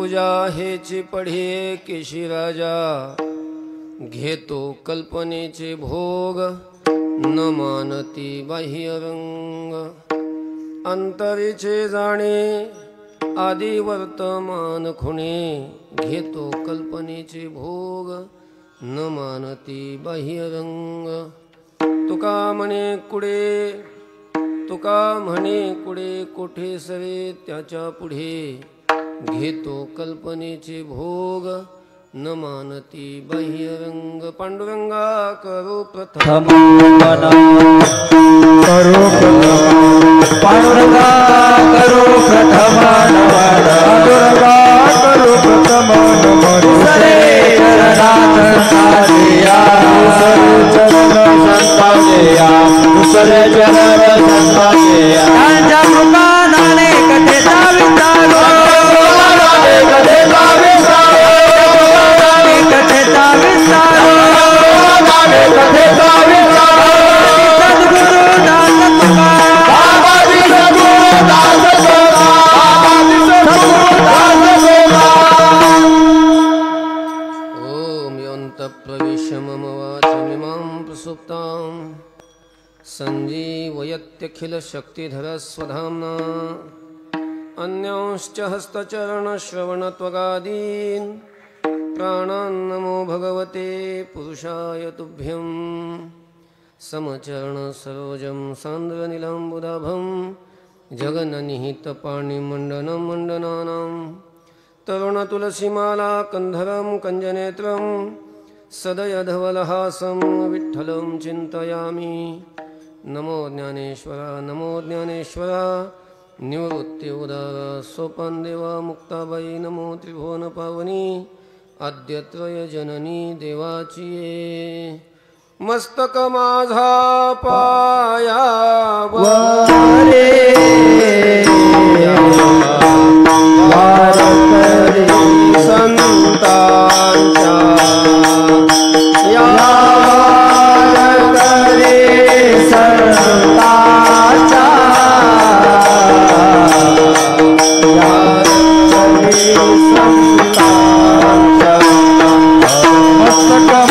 पूजा हेची पढे केशी राजा, घेतो कल्पनेचे भोग न मानती बाह्य रंग. अंतरीचे जाणे आदि वर्तमान खुणे, घेतो कल्पनेचे भोग न मानती बाह्य रंग. तुका म्हणे कुडे, तुका म्हणे कुडे कोठे सरे त्याच्या पुढे, घेतो कल्पनेचे भोग न मानती बाह्य रंग. पांडुरंगा करो प्रथम करो पांडुरंगा करो प्रथम पांडुरंगा करो प्रथम सरे चरणात साजिया चरण संताजिया सरे चरण संताजिया. त्यांच्या कृपानाने कथेचा विस्तार कथेचा विस्तार कथेचा विस्तार कथेचा विस्तार. सद्गुरु दास तुका बाबाजी सद्गुरु दास तुका बाबाजी सद्गुरु दास तुका. ओम योऽन्त प्रविश्य मम वाचमिमां प्रसुप्तां सञ्जीवयत्यखिल शक्तिधर स्वधाम्ना. अन्यांश्च हस्तचरणश्रवणत्वगादीन् प्राणान् नमो भगवते पुरुषाय तुभ्यं. समचरण सरोजं सान्द्रनीलाम्बुदाभं जगन्निहितपाणिमण्डनं मण्डनानां. तरुणतुलसीमाला कन्धरं कञ्जनेत्रं सदयधवलहासं विठ्ठलं चिन्तयामि. नमो ज्ञानेश्वरा नमो ज्ञानेश्वरा. निवृत्ति उदारा सोपान देवा मुक्ताबाई नमो त्रिभुवन पावनी. आद्यत्रय जननी देवाची ये. मस्तक माझा पायावर वारकरी संतांच्या या वारकरी संतांच्या मस्तक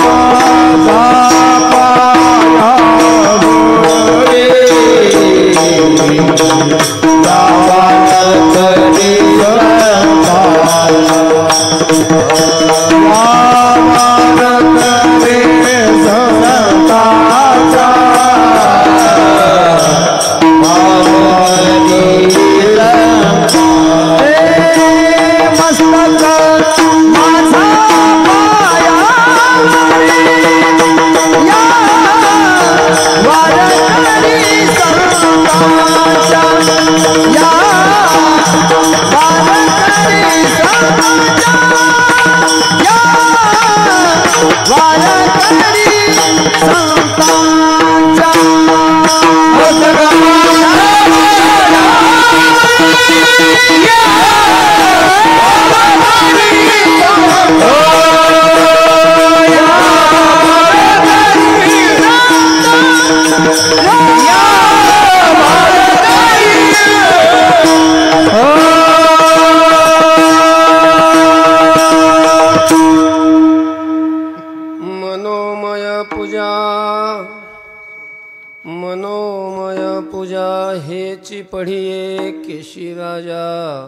पढिये केशी राजा,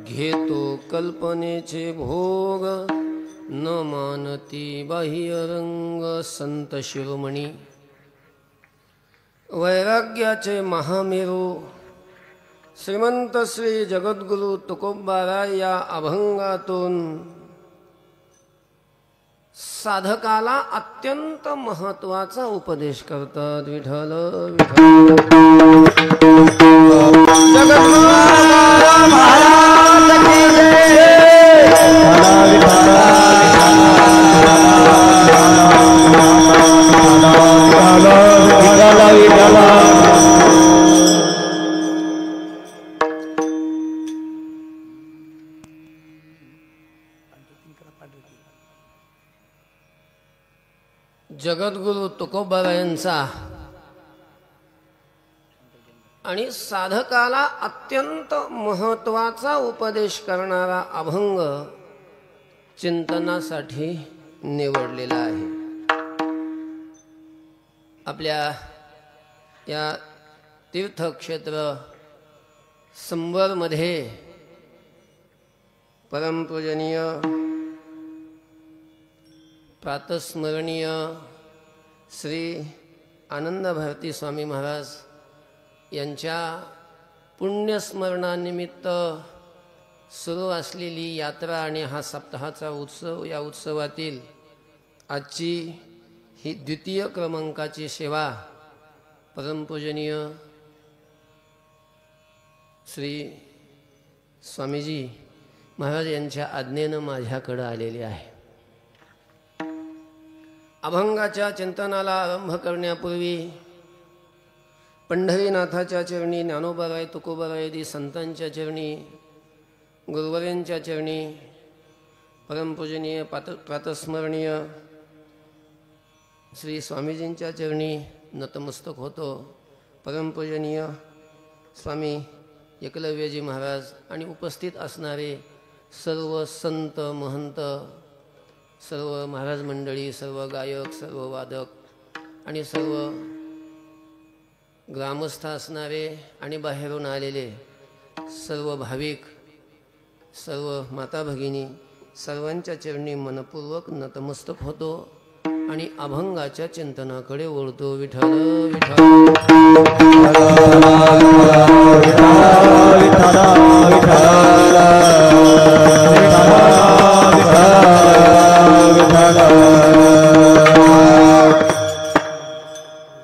घेतो कल्पनेचे भोग न मानती बाह्य रंग. संत शिरोमणी वैराग्याचे महामेरू श्रीमंत श्री जगद्गुरु तुकोबाराय या अभंगातून साधकाला अत्यंत महत्वाचा उपदेश करतात. विठ्ठल जगद्गुरु तुकोबारायांचा आणि साधकाला अत्यंत महत्त्वाचा उपदेश करणारा अभंग चिंतनासाठी निवडलेला आहे. आपल्या या तीर्थक्षेत्र संबरमध्ये परमपूजनीय प्रातस्मरणीय श्री आनंद भारती स्वामी महाराज यांच्या पुण्यस्मरणानिमित्त सुरू असलेली यात्रा आणि हा सप्ताहाचा उत्सव, या उत्सवातील आजची ही द्वितीय क्रमांकाची सेवा परमपूजनीय श्री स्वामीजी महाराज यांच्या आज्ञेनं माझ्याकडे आलेली आहे. अभंगाच्या चिंतनाला आरंभ करण्यापूर्वी पंढरीनाथाच्या चरणी, ज्ञानोबाराय तुकोबाराय संतांच्या चरणी, गुरुवरांच्या चरणी परमपूजनीय प्रातस्मरणीय श्री स्वामीजींच्या चरणी नतमस्तक होतो. परमपूजनीय स्वामी एकलव्यजी महाराज आणि उपस्थित असणारे सर्व संत महंत, सर्व महाराज मंडळी, सर्व गायक, सर्व वादक आणि सर्व ग्रामस्थ असणारे आणि बाहेरून आलेले सर्व भाविक, सर्व माता भगिनी, सर्वांच्या चरणी मनपूर्वक नतमस्तक होतो आणि अभंगाच्या चिंतनाकडे वळतो. विठ्ठल विठ्ठल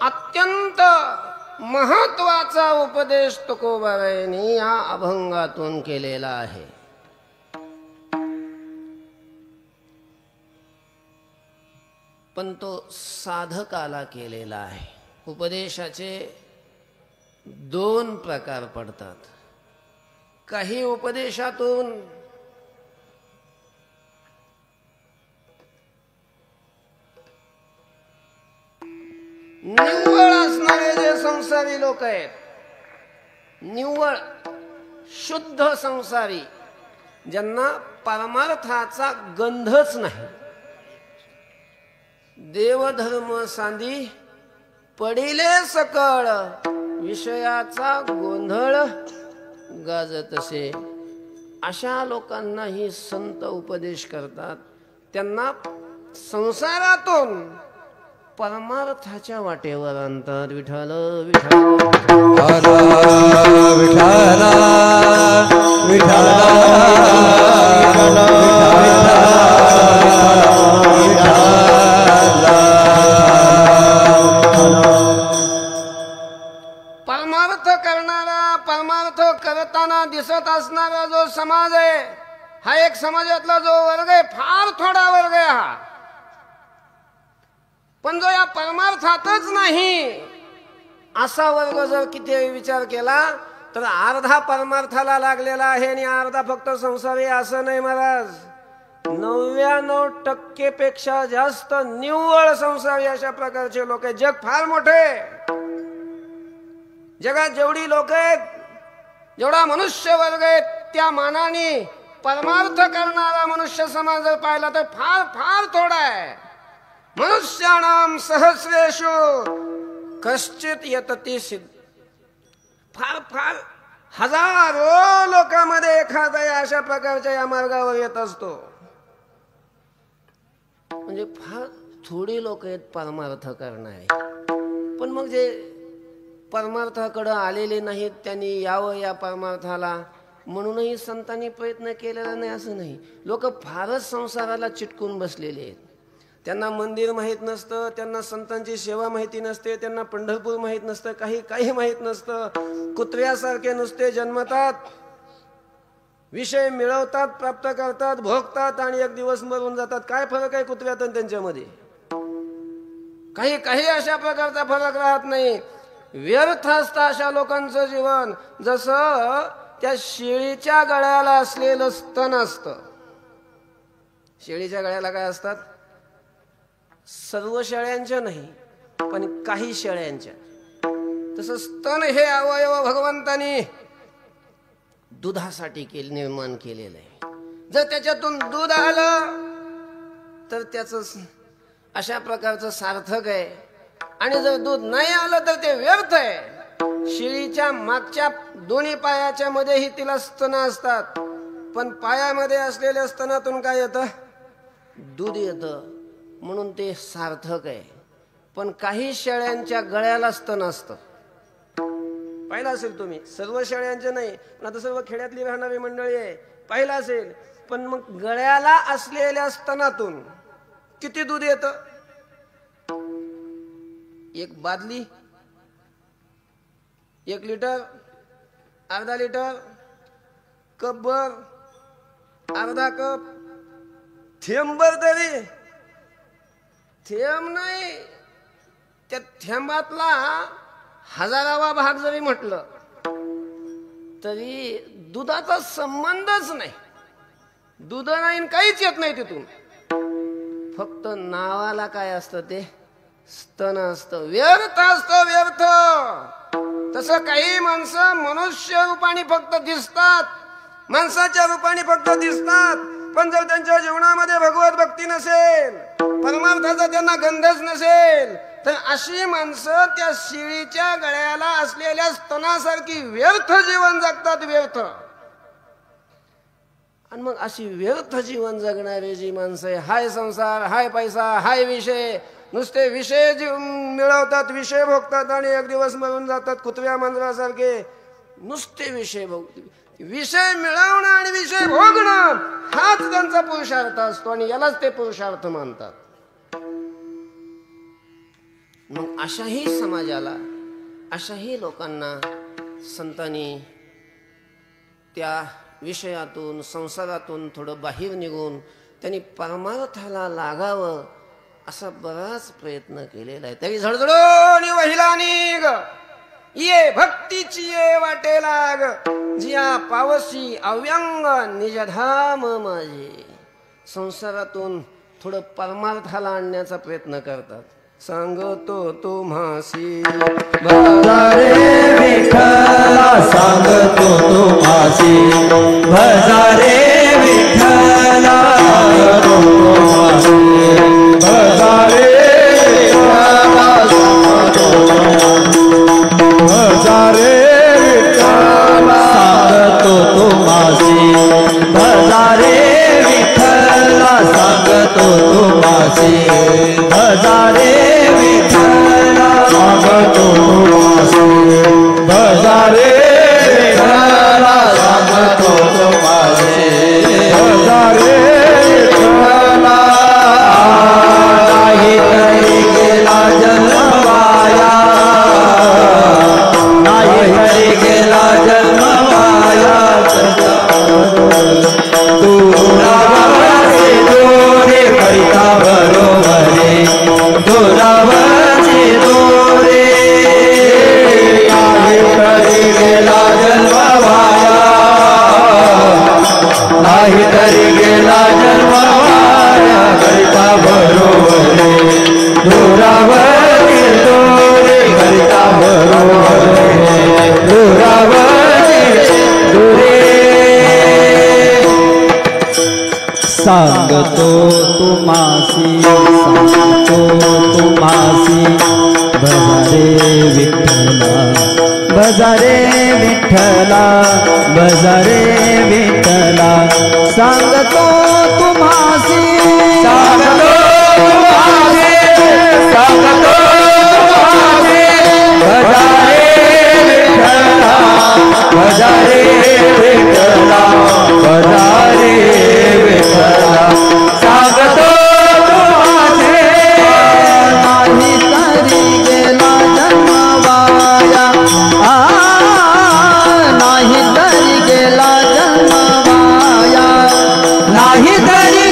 अत्यंत महत्वाचा उपदेश तुकोबारायांनी या अभंगातून केलेला आहे. पण तो साधकाला केलेला आहे. उपदेशाचे दोन प्रकार पडतात. काही उपदेशातून निव्वळ असणारे जे संसारी लोक आहेत, निव्वळ शुद्ध संसारी, ज्यांना परमार्थाचा गंधच नाही, देवधर्म सांदी पडिले सकळ, विषयाचा गोंधळ गाजत असे, अशा लोकांनाही संत उपदेश करतात. त्यांना संसारातून परमार्थाच्या वाटेवर आणतात. विठ्ठल विठ्ठल परमार्थ करणारा, परमार्थ करताना दिसत असणारा जो समाज आहे, हा एक समाजातला जो वर्ग आहे, फार थोडा वर्ग आहे हा. पण जो या परमार्थातच नाही असा वर्ग जर किती विचार केला तर अर्धा परमार्थाला लागलेला आहे आणि अर्धा फक्त संसारी असं नाही महाराज. 99% पेक्षा जास्त निव्वळ संसारी अशा प्रकारचे लोक आहेत. जग फार मोठे, जगात जेवढी लोक आहेत, जेवढा मनुष्य वर्ग आहे, त्या मानाने परमार्थ करणारा मनुष्य समाज जर पाहिला तर फार फार थोडा आहे. मनुष्याणाम सहस्रेषु कश्चित यतती सिद्ध. फार फार हजारो लोकांमध्ये एखादा अशा प्रकारच्या या मार्गावर येत असतो. म्हणजे फार थोडी लोक आहेत परमार्थ करणारे. पण मग जे परमार्थाकडे आलेले नाहीत त्यांनी यावं या परमार्थाला म्हणूनही संतांनी प्रयत्न केलेला नाही असं नाही. लोक फारच संसाराला चिटकून बसलेले आहेत. त्यांना मंदिर माहीत नसतं, त्यांना संतांची सेवा माहिती नसते, त्यांना पंढरपूर माहीत नसतं, काही माहीत नसतं. कुत्र्यासारखे नुसते जन्मतात, विषय मिळवतात, प्राप्त करतात, भोगतात आणि एक दिवस मरून जातात. काय फरक आहे कुत्र्यात आणि त्यांच्यामध्ये? काही अशा प्रकारचा फरक राहत नाही. व्यर्थ असतं अशा लोकांचं जीवन. जसं त्या शेळीच्या गळ्याला असलेलं स्तन असतं. शेळीच्या गळ्याला काय असतात? सर्व शेळ्यांच्या नाही पण काही शेळ्यांच्या. तर तसं स्तन हे अवयव भगवंतानी दुधासाठी निर्माण केलेलं आहे. जर त्याच्यातून दूध आलं तर त्याचं अशा प्रकारचं सार्थक आहे, आणि जर दूध नाही आलं तर ते व्यर्थ आहे. शेळीच्या मागच्या दोन्ही पायाच्या मध्येही तिला स्तन असतात, पण पायामध्ये असलेल्या स्तनातून काय येतं? दूध येतं, म्हणून ते सार्थक आहे. पण काही शेळ्यांच्या गळ्याला स्तन असतं, पाहिलं असेल तुम्ही. सर्व शेळ्यांचे नाही, पण आता सर्व खेड्यातली राहणारी मंडळी आहे, पाहिलं असेल. पण मग गळ्याला असलेल्या स्तनातून किती दूध येतं? एक बादली, 1 लिटर, अर्धा लिटर, कपभर, अर्धा कप, थेंबभर तरी. थेंब नाही, त्या थेंबातला 1000वा भाग जरी म्हटलं तरी दुधाचा संबंधच नाही. दूध नाही, काहीच येत नाही तिथून. फक्त नावाला काय असतं? ते स्तन असतं. व्यर्थ असतं, व्यर्थ. तसं काही माणसं मनुष्य रूपाने फक्त दिसतात, माणसाच्या रूपाने फक्त दिसतात, पण जर त्यांच्या जीवनामध्ये भगवत भक्ती नसेल, परमार्थाचा त्यांना गंधच नसेल, तर अशी माणसं त्या शेळीच्या गळ्याला असलेल्या स्तनासारखी व्यर्थ जीवन जगतात, व्यर्थ. आणि मग अशी व्यर्थ जीवन जगणारी जी माणसं आहे, हाय संसार, हाय पैसा, हाय विषय, नुसते विषय मिळवतात, विषय भोगतात आणि एक दिवस मरून जातात कुत्र्या मांजरासारखे. नुसते विषय विषय मिळवणं आणि विषय भोगणं हाच त्यांचा पुरुषार्थ असतो, आणि यालाच ते पुरुषार्थ मानतात. मग अशाही समाजाला, अशाही लोकांना संतांनी त्या विषयातून, संसारातून थोडं बाहेर निघून त्यांनी परमार्थाला लागावं असा बराच प्रयत्न केलेला आहे. तरी झडझडून वहिला निघ, ये भक्तीची ये वाटे लाग, जिया पावसी अव्यंग निजधाम माझे. संसारातून थोडं परमार्थाला आणण्याचा प्रयत्न करतात. सांगतो तुम्हासी भजारे विठ्ठला, सांगतो तुम्हासी भजारे विठ्ठला, सांगतो तुम्हासी भजारे विठ्ठला, सांगतो भजारे विठ्ठला, सांगतो तुम्हासी भजारे विठ्ठला, सांगतो तुम्हासी भजारे विठ्ठला, सांगतो तुम्हासी भजारे विठ्ठला, सांगतो तुम्हासी भजारे विठ्ठला. नाही तरी गेला जन्म वाया, नाही तरी गेला जन्म वाया, दुरावरचे दोरे करिता बरोबरे, दुरावरचे दोरे. नाही तरी गेला जन्म वाया, नाही तरी गेला जन्म वाया, करिता बरोबरे, दुरावरचे दोरे करिता बरोबरे, दुरावरचे दोरे. सांगतो तुम्हासी, सांगतो तुम्हासी भजारे विठ्ठला, भजारे विठ्ठला, भजारे विठ्ठला, सांगतो तुम्हासी, सांगतो तुम्हासी, सांगतो तुम्हासी भजारे विठ्ठला, भजारे विठ्ठला, भजारे विठ्ठला, सांगतो तुम्हासी. नाही तरी गेला जन्म वाया, नाही तरी गेला जन्म वाया, नाही तरी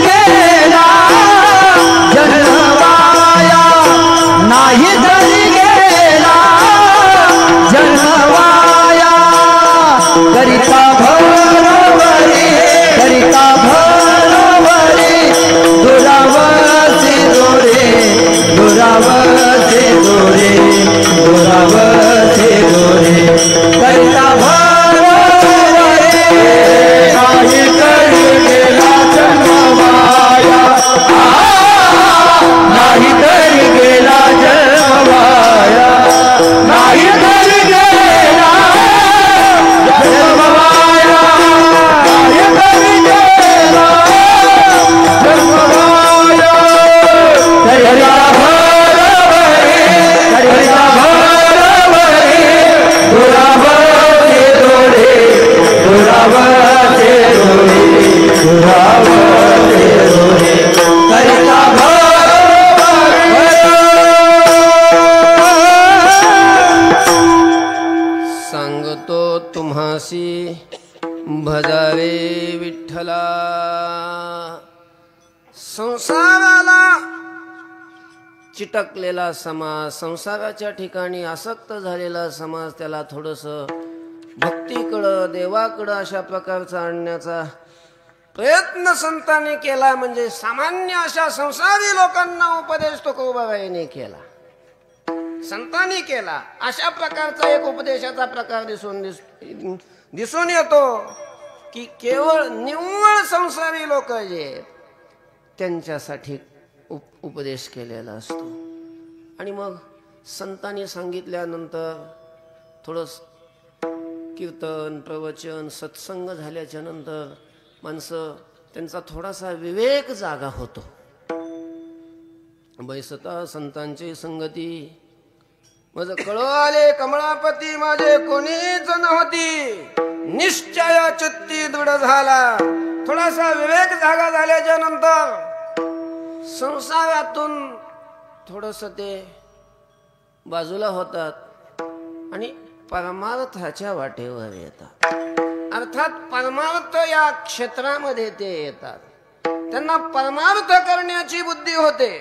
भजारे विठ्ठला. संसाराला चिटकलेला समाज, संसाराच्या ठिकाणी आसक्त झालेला समाज, त्याला थोडंसं भक्तीकडं, देवाकडं अशा प्रकारचा आणण्याचा प्रयत्न संतांनी केला. म्हणजे सामान्य अशा संसारी लोकांना उपदेश तुकोबाबाईने केला, संतांनी केला. अशा प्रकारचा एक उपदेशाचा प्रकार दिसून येतो की केवळ निव्वळ संसारी लोक जे आहेत त्यांच्यासाठी उपदेश केलेला असतो. आणि मग संतांनी सांगितल्यानंतर थोडं कीर्तन, प्रवचन, सत्संग झाल्याच्या नंतर माणसं त्यांचा थोडासा विवेक जागा होतो. बैसता संतांची संगती माझं कळो आले कमळापती, माझे कोणीच नव्हती, निश्चय चित्ती दृढ झाला. थोडासा विवेक जागा झाल्याच्या नंतर संसारातून थोडस ते बाजूला होतात आणि परमार्थाच्या वाटेवर येतात. अर्थात परमार्थ या क्षेत्रामध्ये ते येतात, त्यांना परमार्थ करण्याची बुद्धी होते.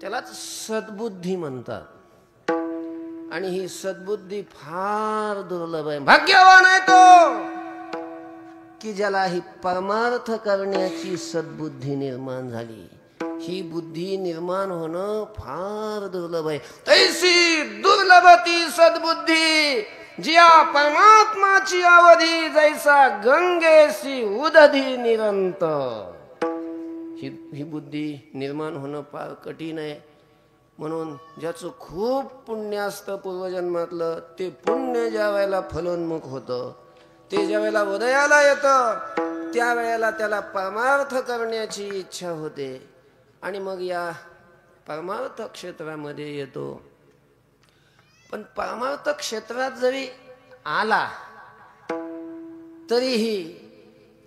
त्यालाच सद्बुद्धी म्हणतात. आणि ही सद्बुद्धी फार दुर्लभ आहे. भाग्यवान आहे तो की ज्याला ही परमार्थ करण्याची सद्बुद्धी निर्माण झाली. ही बुद्धी निर्माण होणं फार दुर्लभ आहे. तैसी दुर्लभ ती सद्बुद्धी, जिया परमात्माची अवधी जैसा गंगेसी उदधी निरंतर. ही बुद्धी निर्माण होणं फार कठीण आहे. म्हणून ज्याचं खूप पुण्य असतं पूर्वजन्मातलं, ते पुण्य ज्या वेळेला फलोन्मुख होतं, ते ज्या वेळेला उदयाला येतं, त्या वेळेला त्याला परमार्थ करण्याची इच्छा होते आणि मग या परमार्थ क्षेत्रामध्ये येतो. पण परमार्थ क्षेत्रात जरी आला तरीही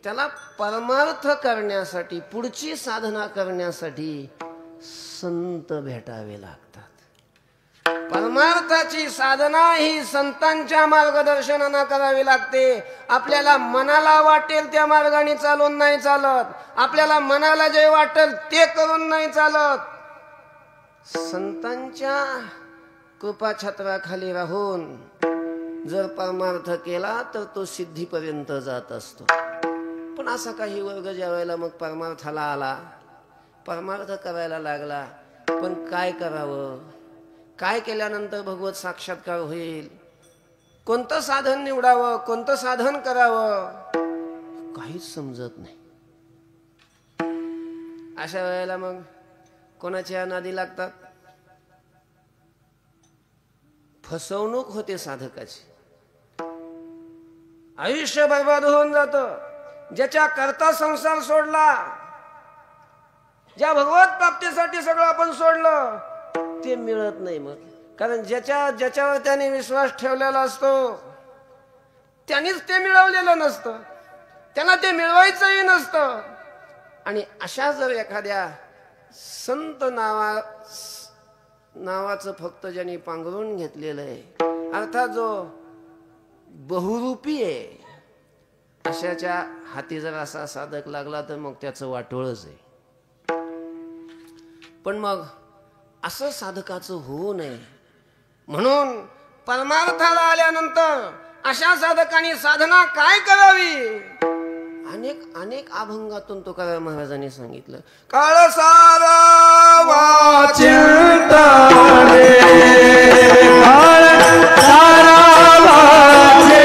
त्याला परमार्थ करण्यासाठी, पुढची साधना करण्यासाठी संत भेटावे लागतात. परमार्थाची साधना ही संतांच्या मार्गदर्शनाने करावी लागते. आपल्याला मनाला वाटेल त्या मार्गाने चालून नाही चालत, आपल्याला मनाला जे वाटेल ते करून नाही चालत. संतांच्या कृपा छत्राखाली राहून जर परमार्थ केला तर तो सिद्धीपर्यंत जात असतो. पण असा काही वर्ग ज्या वेळेला मग परमार्थाला आला, परमार्थ करायला लागला, पण काय करावं, काय केल्यानंतर भगवत साक्षात्कार होईल, कोणतं साधन निवडावं, कोणतं साधन करावं, काहीच समजत नाही. अशा वेळेला मग कोणाच्या नादी लागतात? फसवणूक होते साधकाची, आयुष्य बर्बाद होऊन जातं. ज्याच्या करता संसार सोडला, ज्या भगवत प्राप्तीसाठी सगळं आपण सोडलं, ते मिळत नाही. मग कारण ज्याच्यावर त्याने विश्वास ठेवलेला असतो त्यांनीच ते मिळवलेलं नसतं, त्यांना ते मिळवायचंही नसतं. आणि अशा जर एखाद्या संत नावाचं फक्त ज्यांनी पांघरून घेतलेलं आहे, अर्थात जो बहुरूपी आहे, अशाच्या हाती जर असा साधक लागला तर मग त्याचं वाटोळच आहे. पण मग असं साधकाचं होऊ नये म्हणून परमार्थाला आल्यानंतर अशा साधकांनी साधना काय करावी, अनेक अभंगातून तुकाराम महाराजांनी सांगितलं. काळ सारा वाचिंतने, काळ सारा वाचिंतने,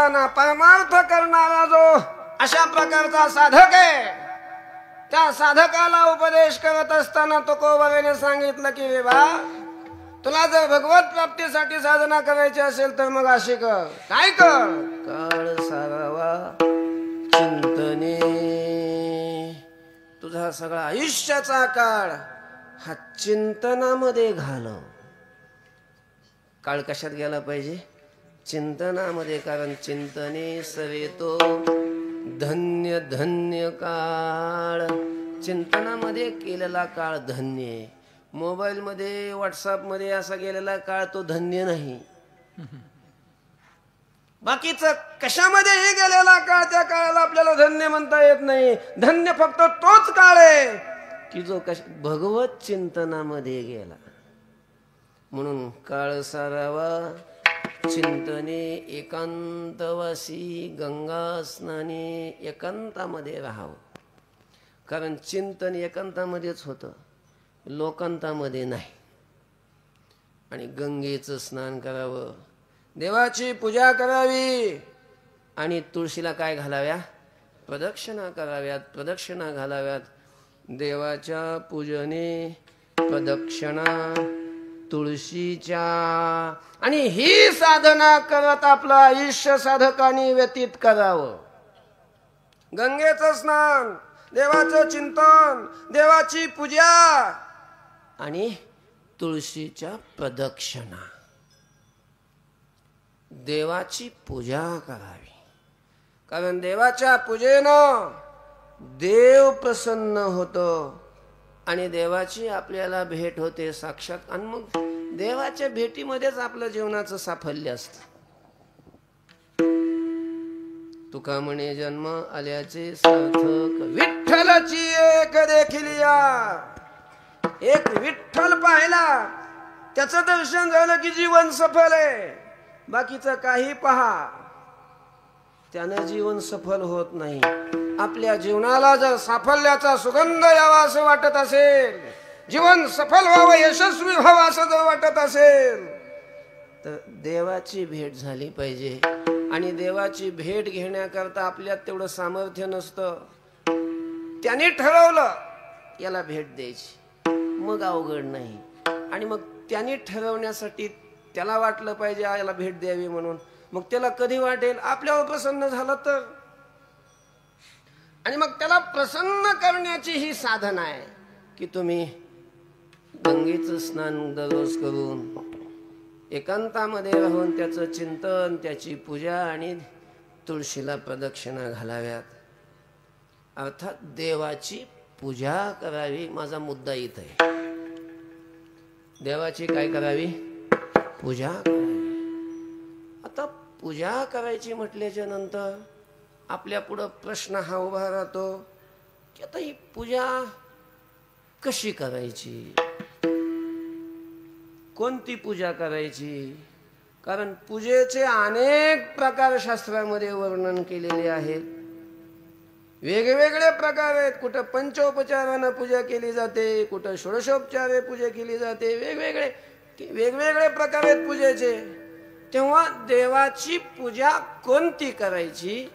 असताना परमार्थ करणारा जो अशा प्रकारचा साधक आहे, त्या साधकाला उपदेश करत असताना तुकोबाराने सांगितलं की रे बा, तुला जर भगवत प्राप्तीसाठी साधना करायची असेल तर मग अशी कर, काय कर, काळ सारावा चिंतने. तुझा सगळा आयुष्याचा काळ हा चिंतनामध्ये घालव. काळ कशात गेला पाहिजे? चिंतनामध्ये. कारण चिंतने सवेतो धन्य धन्य काळ. चिंतनामध्ये केलेला काळ धन्य आहे. मोबाईलमध्ये व्हॉट्सअपमध्ये असा गेलेला काळ तो धन्य नाही. बाकीचं कशामध्येही गेलेला काळ त्या काळाला आपल्याला धन्य म्हणता येत नाही. धन्य फक्त तोच काळ आहे की जो भगवत चिंतनामध्ये गेला. म्हणून काळ सारावा चिंतने एकांतवासी गंगा स्नाने. एकांतामध्ये राहावं. कारण चिंतन एकांतामध्येच होतं, लोकांतामध्ये नाही. आणि गंगेचं स्नान करावं, देवाची पूजा करावी आणि तुळशीला काय घालाव्या? प्रदक्षिणा कराव्यात, प्रदक्षिणा घालाव्यात. देवाच्या पूजने प्रदक्षिणा तुळशीच्या. आणि ही साधना करत आपलं आयुष्य साधकाने व्यतीत करावं. गंगेचं स्नान, देवाचं चिंतन, देवाची पूजा आणि तुळशीच्या प्रदक्षिणा. देवाची पूजा करावी. कारण देवाच्या पूजेनं देव प्रसन्न होतो आणि देवाची आपल्याला भेट होते साक्षात. आणि मग देवाच्या भेटीमध्येच आपलं जीवनाचं साफल्य असतं. तुका म्हणे जन्म आल्याचे सार्थक विठ्ठलाची एक देखिलिया. एक विठ्ठल पाहिला, त्याचं दर्शन झालं की जीवन सफल आहे. बाकीचं काही पहा, त्यानं जीवन सफल होत नाही. आपल्या जीवनाला जर साफल्याचा सुगंध यावा असं वाटत असेल, जीवन सफल व्हावं, यशस्वी व्हावं असं जर वाटत असेल, तर देवाची भेट झाली पाहिजे. आणि देवाची भेट घेण्याकरता आपल्यात तेवढं सामर्थ्य नसतं. त्याने ठरवलं याला भेट द्यायची, मग अवघड नाही. आणि मग त्याने ठरवण्यासाठी त्याला वाटलं पाहिजे याला भेट द्यावी म्हणून. मग त्याला कधी वाटेल? आपल्यावर प्रसन्न झालं तर. आणि मग त्याला प्रसन्न करण्याची ही साधना आहे की तुम्ही गंगेचं स्नान दररोज करून एकांतामध्ये राहून त्याचं चिंतन, त्याची पूजा आणि तुळशीला प्रदक्षिणा घालाव्यात. अर्थात देवाची पूजा करावी. माझा मुद्दा इथं आहे. देवाची काय करावी? पूजा करावी. आता पूजा करायची म्हटल्याच्या नंतर आपल्या पुढं प्रश्न हा उभा राहतो की आता ही पूजा कशी करायची, कोणती पूजा करायची? कारण पूजेचे अनेक प्रकार शास्त्रामध्ये वर्णन केलेले आहेत. वेगवेगळे प्रकार आहेत. कुठं पंचोपचारानं पूजा केली जाते, कुठं षोडशोपचारे पूजा केली जाते. वेगवेगळे प्रकार आहेत पूजेचे. तेव्हा देवाची पूजा कोणती करायची,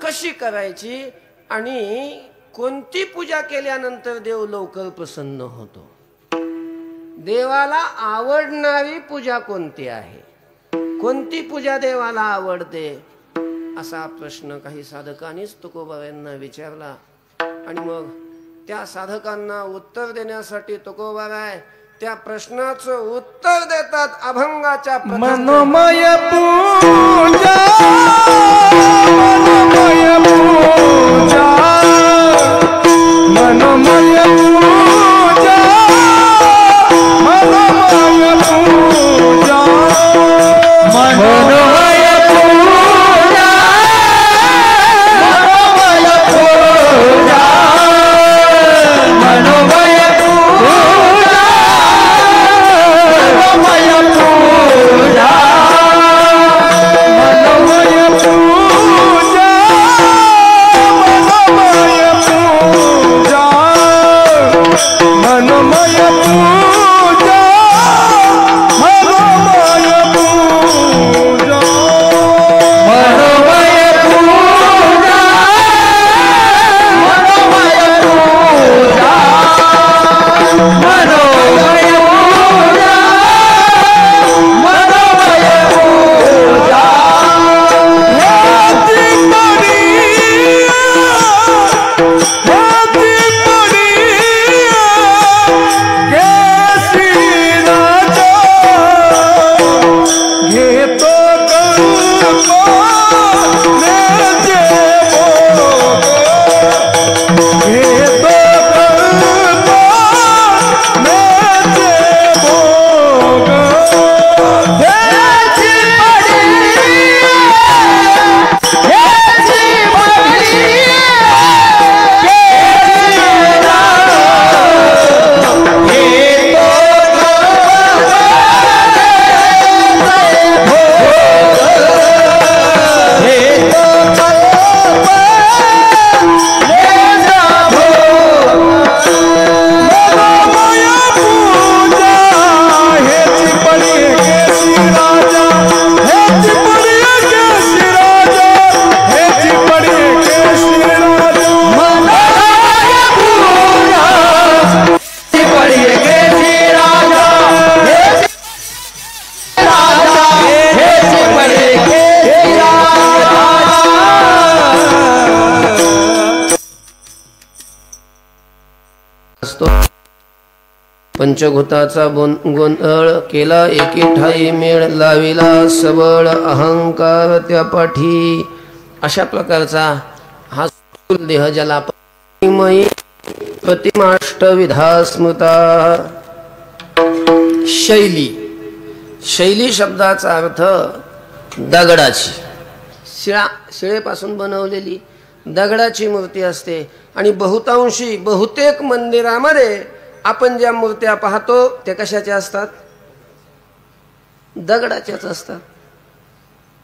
कशी करायची आणि कोणती पूजा केल्यानंतर देव लवकर प्रसन्न होतो, देवाला आवडणारी पूजा कोणती आहे, कोणती पूजा देवाला आवडते, असा प्रश्न काही साधकांनीच तुकोबारायांना विचारला. आणि मग त्या साधकांना उत्तर देण्यासाठी तुकोबाराय त्या प्रश्नाचं उत्तर देतात अभंगाच्या मनोमय पूजा, मनोमय पूजा, मनोमय पूजा, मनोमय पूजा, मनोमय पूजा, मनोमय पूजा, मनोमय पूजा, मनोमय पूजा, मनोमय पूजा. असतो. पंचभूताचा गोंधळ केला एकी ठाई मेळ लाविला सबळ अहंकार त्या पाठी. अशा प्रकारचा हा स्थूल देह ज्याला प्रतिमाष्टविधा स्मृता. शैली, शैली शब्दाचा अर्थ दगडाची, शिळेपासून बनवलेली दगडाची मूर्ती असते. आणि बहुतांशी बहुतेक मंदिरामध्ये आपण ज्या मूर्त्या पाहतो त्या कशाच्या असतात? दगडाच्याच असतात.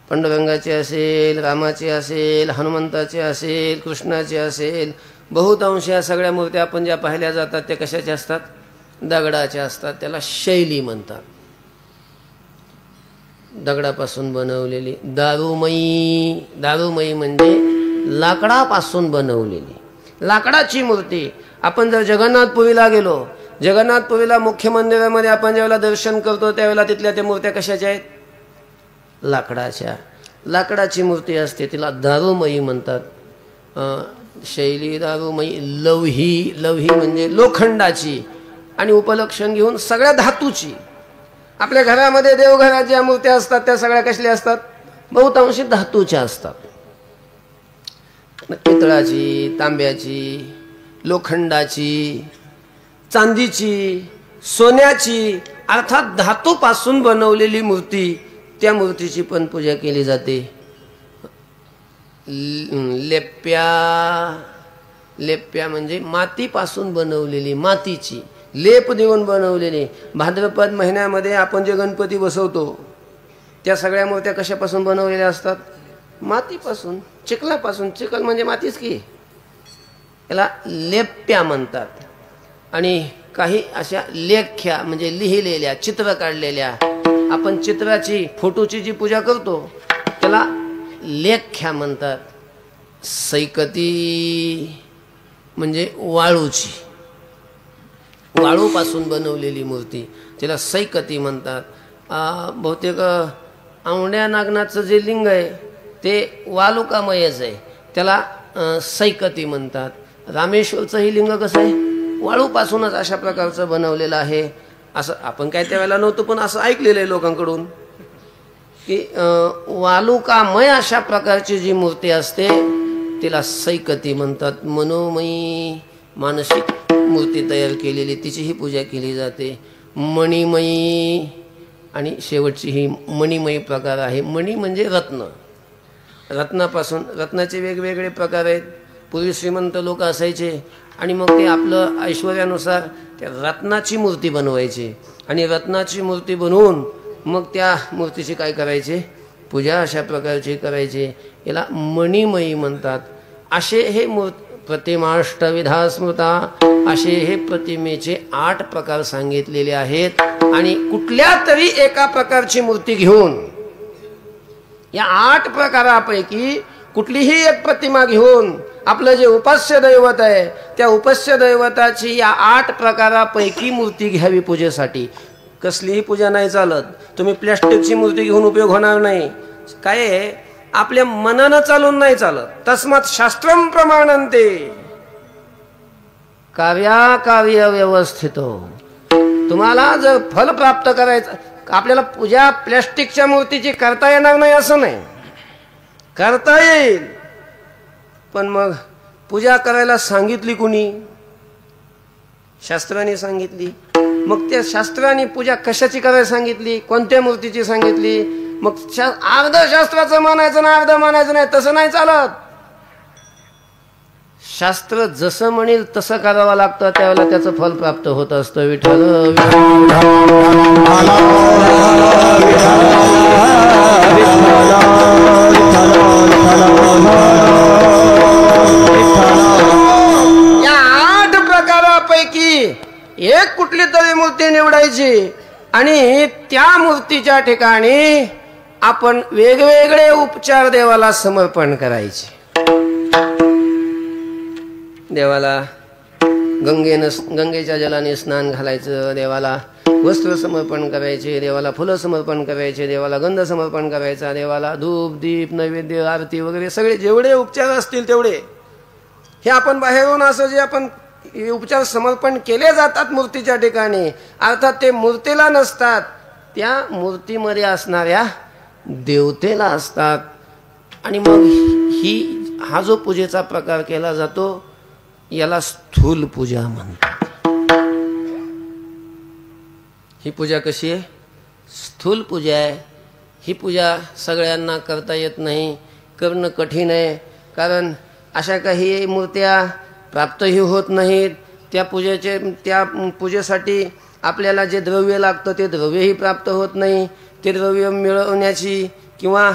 पांडुरंगाची असेल, रामाची असेल, हनुमंताची असेल, कृष्णाची असेल, बहुतांश या सगळ्या मूर्त्या आपण ज्या पाहिल्या जातात त्या कशाच्या असतात? दगडाच्या असतात. त्याला शैली म्हणतात. दगडापासून बनवलेली. दारूमयी, दारूमयी म्हणजे लाकडापासून बनवलेली लाकडाची मूर्ती. आपण जर जगन्नाथपुरीला गेलो, जगन्नाथपुरीला मुख्य मंदिरामध्ये आपण ज्यावेळेला दर्शन करतो त्यावेळेला तिथल्या त्या मूर्त्या कशाच्या आहेत? लाकडाच्या. लाकडाची मूर्ती असते, तिला दारूमयी म्हणतात. शैली दारूमयी. लौही, लौही म्हणजे लोखंडाची आणि उपलक्षण घेऊन सगळ्या धातूची. आपल्या घरामध्ये देवघरात ज्या मूर्त्या असतात त्या सगळ्या कसल्या असतात? बहुतांशी धातूच्या असतात. पितळाची, तांब्याची, लोखंडाची, चांदीची, सोन्याची, अर्थात धातूपासून बनवलेली मूर्ती, त्या मूर्तीची पण पूजा केली जाते. लेप्या, लेप्या म्हणजे मातीपासून बनवलेली, मातीची लेप देऊन बनवलेली. भाद्रपद महिन्यामध्ये आपण जे गणपती बसवतो त्या सगळ्या मूर्त्या कशापासून बनवलेल्या असतात? मातीपासून, चिखलापासून. चिखल म्हणजे मातीच की. याला लेप्या म्हणतात. आणि काही अशा लेख्या म्हणजे लिहिलेल्या, चित्र काढलेल्या, आपण चित्राची, फोटोची जी पूजा करतो त्याला लेख्या म्हणतात. सैकती म्हणजे वाळूची, वाळूपासून बनवलेली मूर्ती, त्याला सैकती म्हणतात. बहुतेक औंड्या नागनाथचं जे लिंग आहे ते वालुकामयच आहे, त्याला सैकती म्हणतात. रामेश्वरचंही लिंग कसं आहे? वाळूपासूनच अशा प्रकारचं बनवलेलं आहे. असं आपण काय त्यावेळेला नव्हतं, पण असं ऐकलेलं आहे लोकांकडून की वालुकामय अशा प्रकारची जी मूर्ती असते तिला सैकती म्हणतात. मनोमयी, मानसिक मूर्ती तयार केलेली, तिचीही पूजा केली जाते. मणिमयी, आणि शेवटची ही मणिमयी प्रकार आहे. मणी म्हणजे रत्न. रत्नापासून, रत्नाचे वेगवेगळे प्रकार आहेत. पूर्वी श्रीमंत लोक असायचे आणि मग ते आपलं ऐश्वर्यानुसार त्या रत्नाची मूर्ती बनवायची आणि रत्नाची मूर्ती बनवून मग त्या मूर्तीची काय करायचे? पूजा अशा प्रकारची करायची. याला मणिमयी म्हणतात. असे हे प्रतिमाष्टविधा स्मृता, असे हे प्रतिमेचे 8 प्रकार सांगितलेले आहेत. आणि कुठल्या तरी एका प्रकारची मूर्ती घेऊन, या 8 प्रकारापैकी कुठलीही एक प्रतिमा घेऊन आपलं जे उपास्य दैवत आहे त्या उपास्य दैवताची या 8 प्रकारापैकी मूर्ती घ्यावी पूजेसाठी. कसलीही पूजा नाही चालत. तुम्ही प्लॅस्टिकची मूर्ती घेऊन उपयोग होणार नाही. काय आपल्या मनानं चालून नाही चालत. तस्मात शास्त्रम प्रमाणन्ते कार्याकार्य व्यवस्थितो. तुम्हाला जर फल प्राप्त करायचं, आपल्याला पूजा प्लॅस्टिकच्या मूर्तीची करता येणार नाही असं नाही, करता येईल. पण मग पूजा करायला सांगितली कुणी? शास्त्राने सांगितली. मग त्या शास्त्राने पूजा कशाची करायला सांगितली? कोणत्या मूर्तीची सांगितली? मग अर्ध शास्त्राचं मानायचं ना, अर्ध मानायचं नाही, तसं नाही चालत. शास्त्र जसं म्हणेल तसं करावं लागतं, त्यावेळेला त्याचं फल प्राप्त होत असतं. विठ्ठल या 8 प्रकारापैकी एक कुठली तरी मूर्ती निवडायची आणि त्या मूर्तीच्या ठिकाणी आपण वेगवेगळे उपचार देवाला समर्पण करायचे. देवाला गंगेच्या जलाने स्नान घालायचं, देवाला वस्त्र समर्पण करायचे, देवाला फुलं समर्पण करायचे, देवाला गंध समर्पण करायचा, देवाला धूप दीप नैवेद्य आरती वगैरे सगळे जेवढे उपचार असतील तेवढे. हे आपण बाहेरून असं जे आपण हे उपचार समर्पण केले जातात मूर्तीच्या ठिकाणी, अर्थात ते मूर्तीला नसतात, त्या मूर्तीमध्ये असणाऱ्या देवतेला असतात. आणि मग हा जो पूजेचा प्रकार केला जातो याला स्थूल पूजा म्हणतात. ही पूजा कशी आहे? स्थूल पूजा आहे. ही पूजा सगळ्यांना करता येत नाही, करणं कठीण आहे. कारण अशा काही मूर्त्या प्राप्तही होत नाहीत. त्या पूजेसाठी आपल्याला जे द्रव्य लागतं ते द्रव्यही प्राप्त होत नाही. ते द्रव्य मिळवण्याची किंवा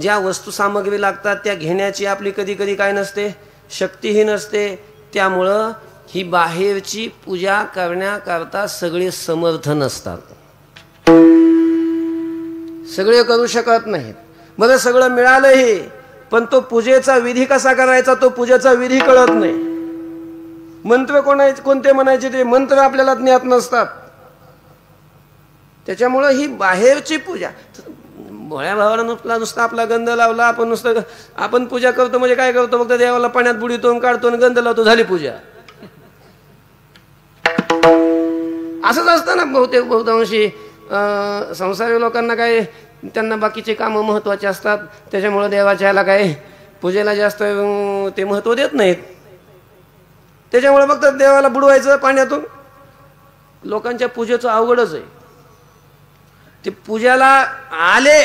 ज्या वस्तू सामग्री लागतात त्या घेण्याची आपली कधी कधी काय नसते, शक्तीही नसते. त्यामुळं ही बाहेरची पूजा करण्याकरता सगळे समर्थ नसतात, सगळे करू शकत नाहीत. बरं सगळं मिळालंही, पण तो पूजेचा विधी कसा करायचा तो पूजेचा विधी कळत नाही. मंत्र कोणते म्हणायचे ते मंत्र आपल्याला ज्ञात नसतात. त्याच्यामुळं ही बाहेरची पूजा, भोळ्या भावाला नुसता आपला गंध लावला, आपण पूजा करतो म्हणजे काय करतो, फक्त देवाला पाण्यात बुडीतो, काढतो आणि गंध लावतो, झाली पूजा. असंच असतं ना बहुतांशी संसारी लोकांना. काय त्यांना बाकीचे कामं महत्वाचे असतात, त्याच्यामुळे देवाच्या ह्याला काय पूजेला जास्त ते महत्व देत नाहीत. त्याच्यामुळे फक्त देवाला बुडवायचं पाण्यातून. लोकांच्या पूजेचं अवघडच आहे. ते पूजाला आले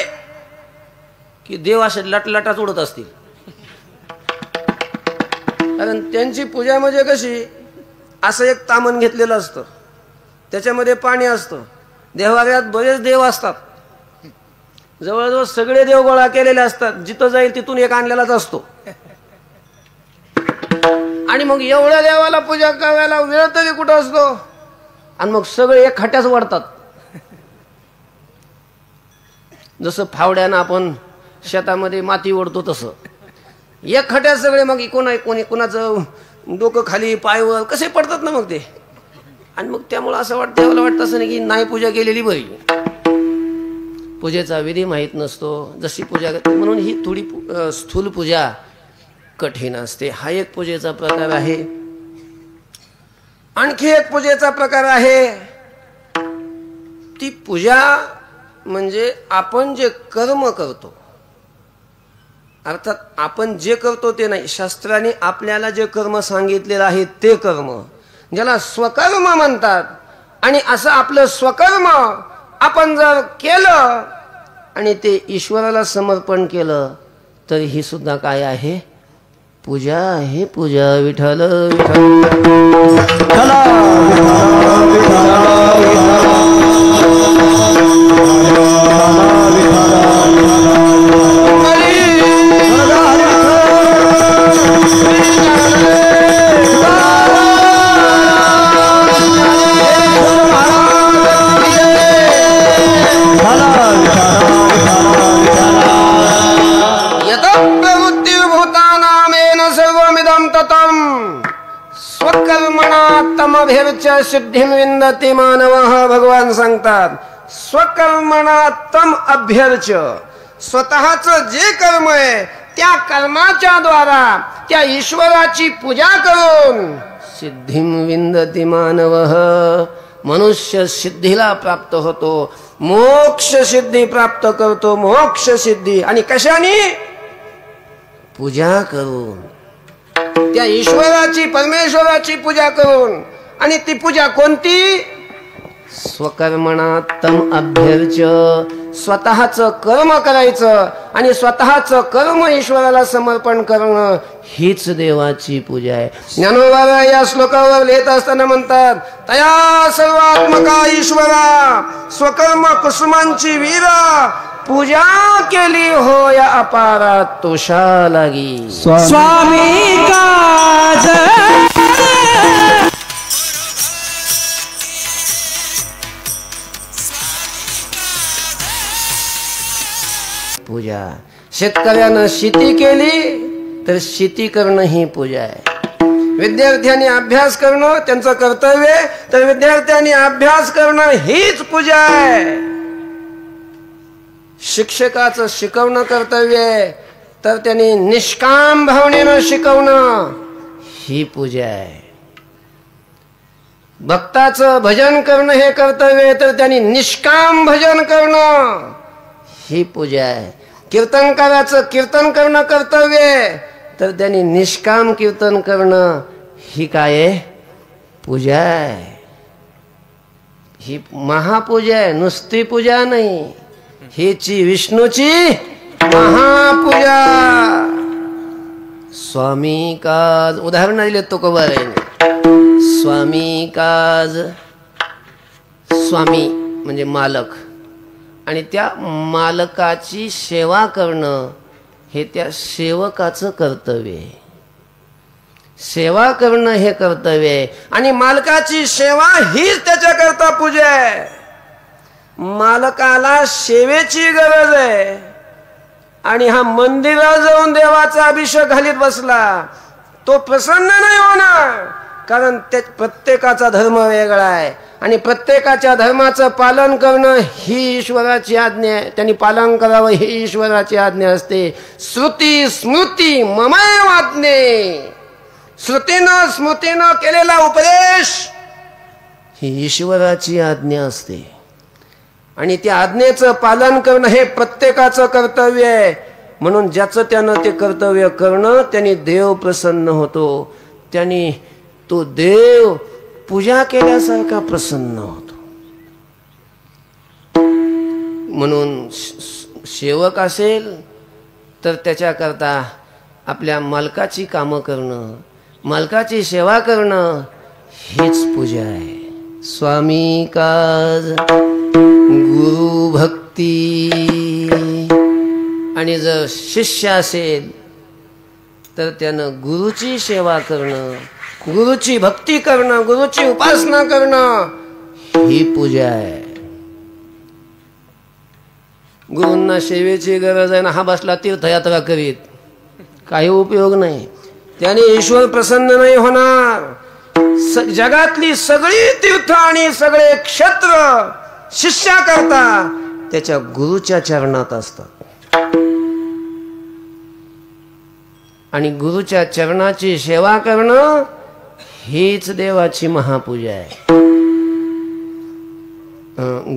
की देव असे लटलटाच उडत असतील. कारण त्यांची पूजा म्हणजे कशी, असं एक तामण घेतलेलं असतं, त्याच्यामध्ये पाणी असतं. देवालयात बरेच देव असतात, जवळजवळ सगळे देव गोळा केलेले असतात. जिथं जाईल तिथून एक आणलेलाच असतो. आणि मग एवढ्या देवाला पूजा करायला वेळ तरी कुठं असतो. आणि मग सगळे एक खट्याच वाढतात. जसं फावड्यानं आपण शेतामध्ये माती ओढतो तसं एक खट्यात सगळे. मग कोणाचं डोकं खाली पायवर कसे पडतात ना मग ते. आणि मग त्यामुळं असं वाटतं, देवाला वाटतं असं नाही की नाही पूजा केलेली बरी. पूजेचा विधी माहीत नसतो, जशी पूजा करते. म्हणून ही थोडी स्थूल पूजा कठीण असते. हा एक पूजेचा प्रकार आहे. आणखी एक पूजेचा प्रकार आहे, ती पूजा म्हणजे आपण जे कर्म करतो, अर्थात आपण जे करतो ते नाही, शास्त्राने आपल्याला जे कर्म सांगितलेलं आहे ते कर्म, ज्याला स्वकर्म म्हणतात. आणि असं आपलं स्वकर्म आपण जर केलं आणि ते ईश्वराला समर्पण केलं तर ही सुद्धा काय आहे, पूजा आहे. पूजा. विठ्ठल सिद्धिं विंदति मानवः. भगवान सांगतात, स्वकर्मणा तम अभ्यर्च. स्वतःच जे कर्म आहे त्या कर्माच्या द्वारा त्या ईश्वराची पूजा करून सिद्धिं विंदति मानवः, मनुष्य सिद्धीला प्राप्त होतो, मोक्ष सिद्धी प्राप्त करतो. मोक्ष सिद्धी आणि कशाने? पूजा करून, त्या ईश्वराची परमेश्वराची पूजा करून. आणि ती पूजा कोणती? स्वकर्मणा तम अभ्यर्च. स्वतःच कर्म करायचं आणि स्वतःच कर्म ईश्वराला समर्पण करणं हीच देवाची पूजा आहे. ज्ञानोबा या श्लोकावर लिहित असताना म्हणतात, तया सर्वात्मका ईश्वरा स्वकर्म कुसुमांची वीरा, पूजा केली हो या अपारा तोषा लागी. स्वामी काज पूजा. शेतकऱ्यानं शेती केली तर शेती करणं ही पूजा आहे. विद्यार्थ्यांनी अभ्यास करणं त्यांचं कर्तव्य, तर विद्यार्थ्यांनी अभ्यास करणं हीच पूजा आहे. शिक्षकाचं शिकवणं कर्तव्य आहे, तर त्यांनी निष्काम भावनेनं शिकवणं ही पूजा आहे. भक्ताचं भजन करणं हे कर्तव्य आहे, तर त्यांनी निष्काम भजन करणं ही पूजा आहे. कीर्तनकाराचं कीर्तन करणं कर्तव्य आहे, तर त्यांनी निष्काम कीर्तन करणं ही काय आहे? पूजा आहे. ही महापूजा आहे, नुसती पूजा नाही. हीची विष्णूची महापूजा. स्वामी काज उदाहरण दिले तुकोबारायने. स्वामी काज, स्वामी म्हणजे मालक, आणि त्या मालकाची सेवा करणं हे त्या सेवकाचं कर्तव्य आहे. सेवा करणं हे कर्तव्य आहे, आणि मालकाची सेवा हीच त्याच्याकरता पूजा आहे. मालकाला सेवेची गरज आहे, आणि हा मंदिरात जाऊन देवाचा अभिषेक घालीत बसला तो प्रसन्न नाही होणार, कारण त्या प्रत्येकाचा धर्म वेगळा आहे, आणि प्रत्येकाच्या धर्माचं पालन करणं ही ईश्वराची आज्ञा आहे. त्यांनी पालन करावं ही ईश्वराची आज्ञा असते. श्रुती स्मृती ममैवाज्ञे, श्रुतीनं स्मृतीनं केलेला उपदेश ही ईश्वराची आज्ञा असते, आणि त्या आज्ञेचं पालन करणं हे प्रत्येकाचं कर्तव्य आहे. म्हणून ज्याचं त्यानं ते कर्तव्य करणं त्यांनी देव प्रसन्न होतो. त्यांनी तो देव पूजा केल्यासारखा प्रसन्न होतो. म्हणून सेवक असेल तर त्याच्याकरता आपल्या मालकाची कामं करणं, मालकाची सेवा करणं हीच पूजा आहे. स्वामी काज, गुरु भक्ती, आणि जर शिष्य असेल तर त्यानं गुरुची सेवा करणं, गुरुची भक्ती करणं, गुरुची उपासना करणं ही पूजा आहे. गुरूंना सेवेची गरज आहे ना, हा बसला तीर्थयात्रा करीत काही उपयोग नाही. त्याने ईश्वर प्रसन्न नाही होणार. जगातली सगळी तीर्थ आणि सगळे क्षेत्र शिष्या करता त्याच्या गुरुच्या चरणात असतात, आणि गुरुच्या चरणाची सेवा करणं हीच देवाची महापूजा आहे.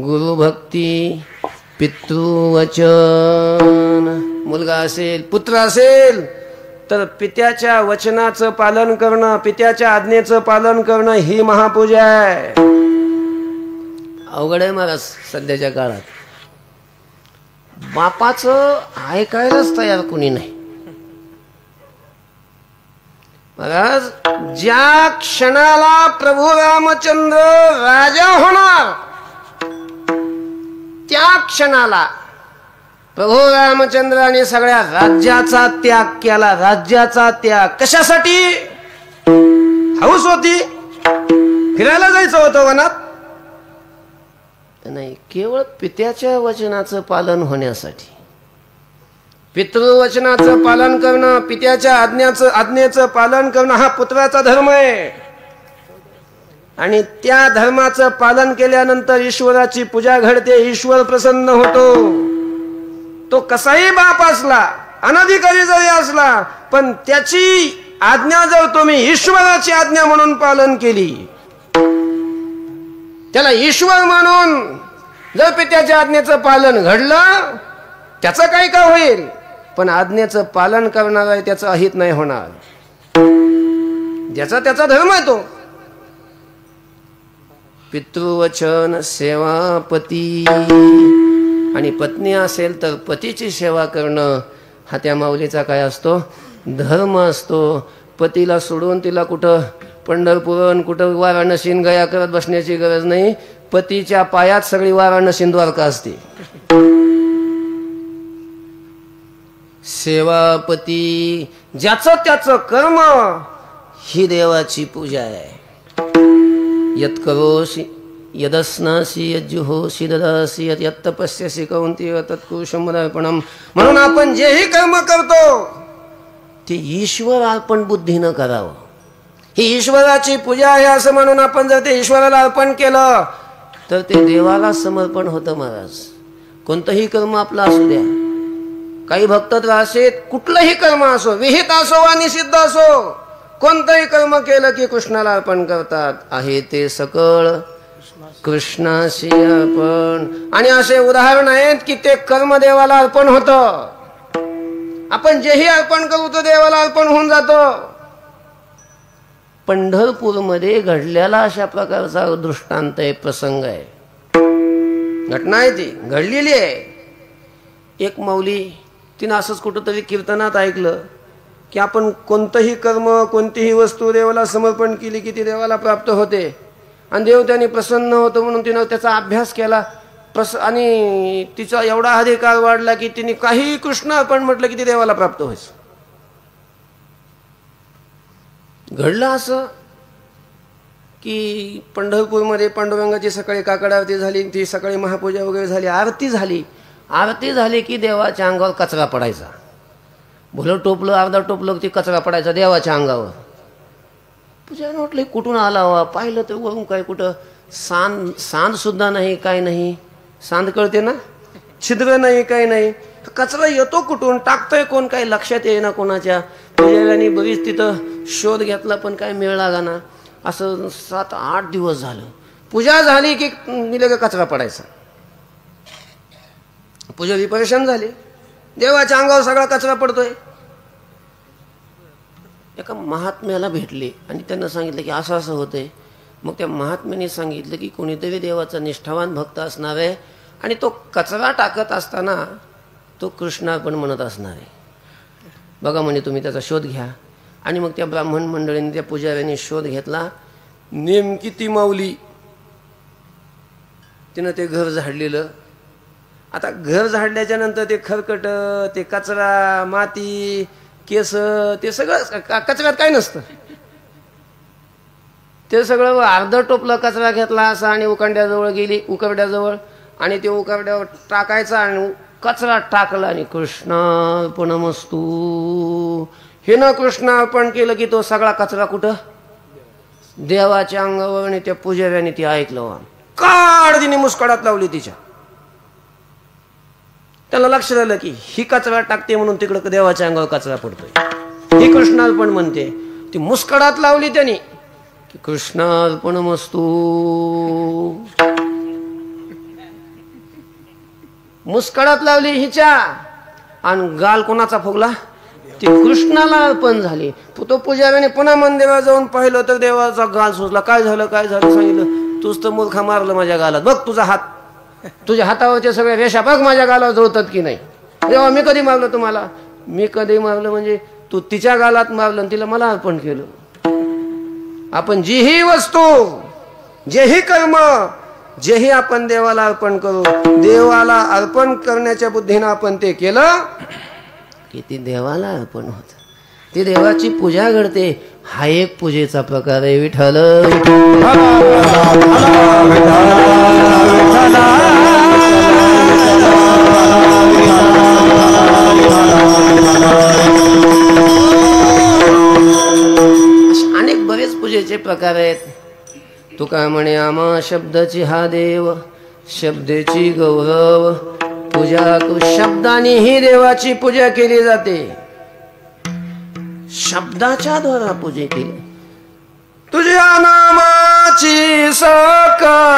गुरुभक्ती, पितृवचन, मुलगा असेल पुत्र असेल तर पित्याच्या वचनाचं पालन करणं, पित्याच्या आज्ञेचं पालन करणं ही महापूजा आहे. अवघड आहे महाराज सध्याच्या काळात. बापाचं ऐकायलाच तयार कुणी नाही महाराज. ज्या क्षणाला प्रभू रामचंद्र राजा होणार त्या क्षणाला प्रभू रामचंद्राने सगळ्या राज्याचा त्याग केला. राज्याचा त्याग कशासाठी? हौस होती, फिरायला जायचं होतं वनात नाही, केवळ पित्याच्या वचनाचं पालन होण्यासाठी. पितृवचनाचं पालन करणं, पित्याच्या आज्ञेचं पालन करणं हा पुत्राचा धर्म आहे, आणि त्या धर्माचं पालन केल्यानंतर ईश्वराची पूजा घडते, ईश्वर प्रसन्न होतो. तो कसाही बाप असला, अनधिकारी जरी असला, पण त्याची आज्ञा जर तुम्ही ईश्वराची आज्ञा म्हणून पालन केली, त्याला ईश्वर म्हणून जर पित्याच्या आज्ञेचं पालन घडलं, त्याचं काही का होईल, पण आज्ञेचं पालन करणार आहे त्याचं अहित नाही होणार. ज्याचा त्याचा धर्म आहे तो. पितृवचन, सेवा, पती, आणि पत्नी असेल तर पतीची सेवा करणं हा त्या माऊलीचा काय असतो? धर्म असतो. पतीला सोडून तिला कुठं पंढरपूर, कुठं वाराणसी गया करत बसण्याची गरज नाही. पतीच्या पायात सगळी वाराणसी द्वारका असते. सेवापती, ज्याचं त्याचं कर्म ही देवाची पूजा आहे. यत करोषि यदस्नासी यज्जुहोषि ददासी यत तपस्यसि कौन्तेय तत्कुरुषं मदार्पणम्. म्हणून आपण जेही कर्म करतो ते ईश्वर अर्पण बुद्धीनं करावं. ही ईश्वराची पूजा आहे असं म्हणून आपण जर ते ईश्वराला अर्पण केलं तर ते देवाला समर्पण होतं महाराज. कोणतंही कर्म आपलं असू द्या. काही भक्त त्रासेत, कुठलंही कर्म असो, विहित असो वा निषिद्ध असो, कोणतंही कर्म केलं की कृष्णाला अर्पण करतात. आहे ते सकळ कृष्णाशी अर्पण. आणि असे उदाहरण आहेत की ते कर्म देवाला अर्पण होतं. आपण जेही अर्पण करू तो देवाला अर्पण होऊन जातो. पंढरपूरमध्ये घडलेला अशा प्रकारचा दृष्टांत आहे, प्रसंग आहे, घटना आहे, ती घडलेली आहे. एक माऊली तिनं असंच कुठंतरी कीर्तनात ऐकलं की आपण कोणतंही कर्म कोणतीही वस्तू देवाला समर्पण केली की ती देवाला प्राप्त होते आणि देव त्याने प्रसन्न होतो. म्हणून तिनं त्याचा अभ्यास केला आणि तिचा एवढा अधिकार वाढला की तिने काही कृष्ण अर्पण म्हटलं की ती देवाला प्राप्त व्हायचं. घडलं असं की पंढरपूरमध्ये पांडुरंगाची सकाळी काकड आरती झाली, ती सकाळी महापूजा वगैरे झाली, आरती झाली की देवाच्या अंगावर कचरा पडायचा. भुलं टोपलं अर्धा टोपलं ती कचरा पडायचा देवाच्या अंगावर. पूजाने म्हटलं कुठून आला हवा, पाहिलं तर वरून काय कुठं सांद सुद्धा नाही, काय नाही, सांद कळते ना, छिद्र नाही, काय नाही, कचरा येतो कुठून, टाकतोय कोण, काय लक्षात येईना कोणाच्या. पूजाऱ्याने बरीच तिथं शोध घेतला पण काय मिळ लागा ना. असं 7-8 दिवस झालं. पूजा झाली की मिले कचरा पडायचा. पुजारी परेशान झाले, देवाच्या अंगावर सगळा कचरा पडतोय. एका महात्म्याला भेटले आणि त्यांना सांगितलं की असं असं होतंय. मग त्या महात्म्याने सांगितलं की कोणीतरी देवाचा निष्ठावान भक्त असणार आहे आणि तो कचरा टाकत असताना तो कृष्णार्पण म्हणत असणार आहे. बघा म्हणे तुम्ही त्याचा शोध घ्या. आणि मग त्या ब्राह्मण मंडळीने त्या पुजाऱ्याने शोध घेतला. नेमकी ती माऊली तिनं ते घर झाडलेलं. आता घर झाडल्याच्या नंतर ते खरकट, ते कचरा, माती, केस, ते सगळं कचऱ्यात काय नसतं. ते सगळं अर्ध टोपलं कचरा घेतला असा आणि उकरड्याजवळ गेली, उकरड्याजवळ, आणि ते उकरड्यावर टाकायचा आणि कचरा टाकला आणि कृष्णार्पणमस्तू हे न कृष्णार्पण केलं की तो सगळा कचरा कुठं देवाच्या अंगावर. आणि त्या पुजाऱ्याने ती ऐकलं, काढ तिने मुस्कडात लावली तिच्या. त्याला लक्ष झालं की ही कचरा टाकते म्हणून तिकडं देवाच्या अंगावर कचरा पडतोय, ही कृष्णार्पण म्हणते. ती मुस्कडात लावली त्याने की कृष्णार्पणमस्तू. मुस्कडात लावली हिच्या आणि गाल कोणाचा फुगला, ती कृष्णाला अर्पण झाली. तो पुजाऱ्याने पुन्हा मंदिरात जाऊन पाहिलं तर देवाचा गाल सुचला. काय झालं सांगितलं, तूच तर मूर्खा मारलं माझ्या गालात, बघ तुझा हात, तुझ्या हातावरचे सगळे रेषा बघ माझ्या गालावर जुळतात की नाही. देवा मी कधी मारलं तुम्हाला, मी कधी मारलं म्हणजे तू तिच्या गालात मारलं तिला मला अर्पण केलं. आपण जीही वस्तू, जेही कर्म, जेही आपण देवाला अर्पण करू, देवाला अर्पण करण्याच्या बुद्धीनं आपण ते केलं की ती देवाला अर्पण होत, ती देवाची पूजा घडते. हा एक पूजेचा प्रकार आहे. विठ्ठल अनेक बरेच पूजेचे प्रकार आहेत. तुका म्हणे आमा शब्दाची हा देव, शब्देची गौरव पूजा. शब्दाने ही देवाची पूजा केली जाते, शब्दाच्या द्वारा पूजा केली. तुझ्या नामाची सकाळ,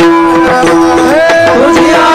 तुझ्या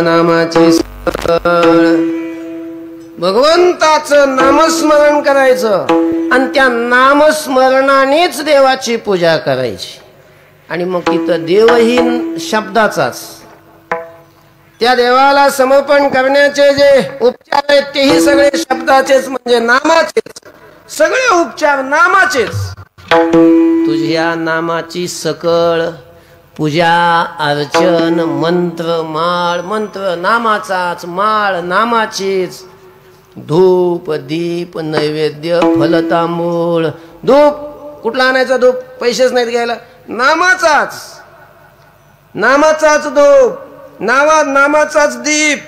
नामाची सकाळ. भगवंताचं नामस्मरण करायचं आणि त्या नामस्मरणानेच देवाची पूजा करायची. आणि मग तिथं देवही शब्दाचाच, त्या देवाला समर्पण करण्याचे जे उपचार आहेत तेही सगळे शब्दाचेच, म्हणजे नामाचेच. सगळे उपचार नामाचेच. तुझ्या नामाची सकळ पूजा अर्चन, मंत्र माळ, मंत्र नामाचाच, माळ नामाचीच. धूप दीप नैवेद्य फलतांबूळ. धूप कुठला आणायचा? धूप पैसेच नाहीत घ्यायला. नामाचाच, नामाचाच धूप, नामाचाच दीप,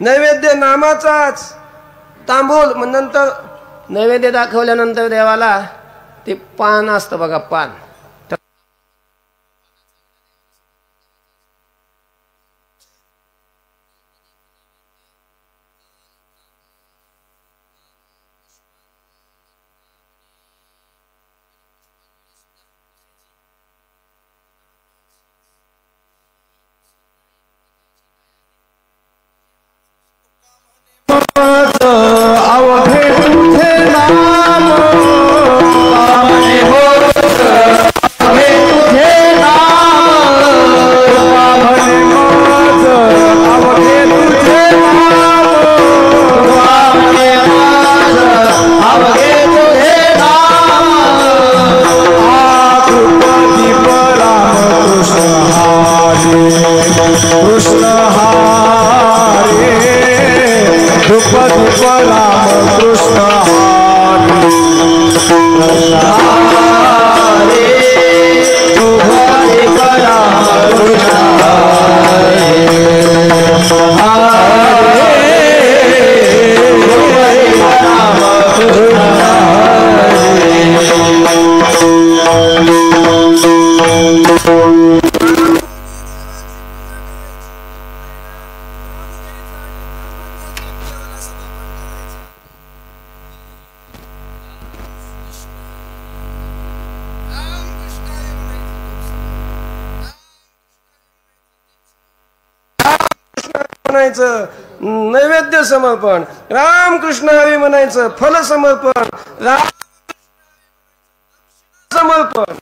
नैवेद्य नामाचाच. तांबूल मग नंतर नैवेद्य दाखवल्यानंतर देवाला ते पान असतं बघा, पान. अवघे तुझे नाम पावने होत, अवघे तुझे नाम पावने होत, अवघे तुझे नाम पावने होत, अवघे तुझे नाम. कृपती राम कृष्ण हरी, कृष्ण हरी. धूप धूप राम कृष्ण हरी, हरे धूप धूप राम कृष्ण हरे, हरे धूप राम कृष्ण हरे. नैवेद्य समर्पण, राम कृष्ण हरी म्हणायचं, फल समर्पण, राम समर्पण.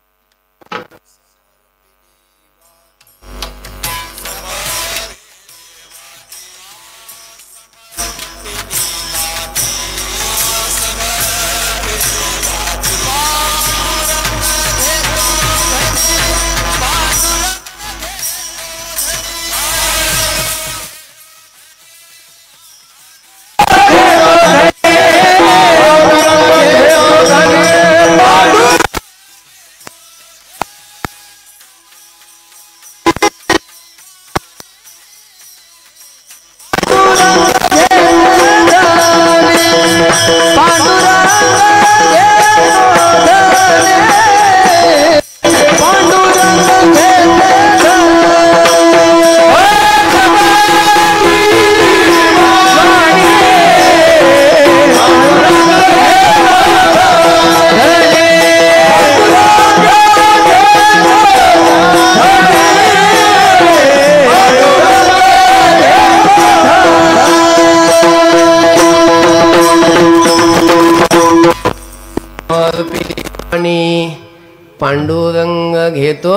पांडुरंग घेतो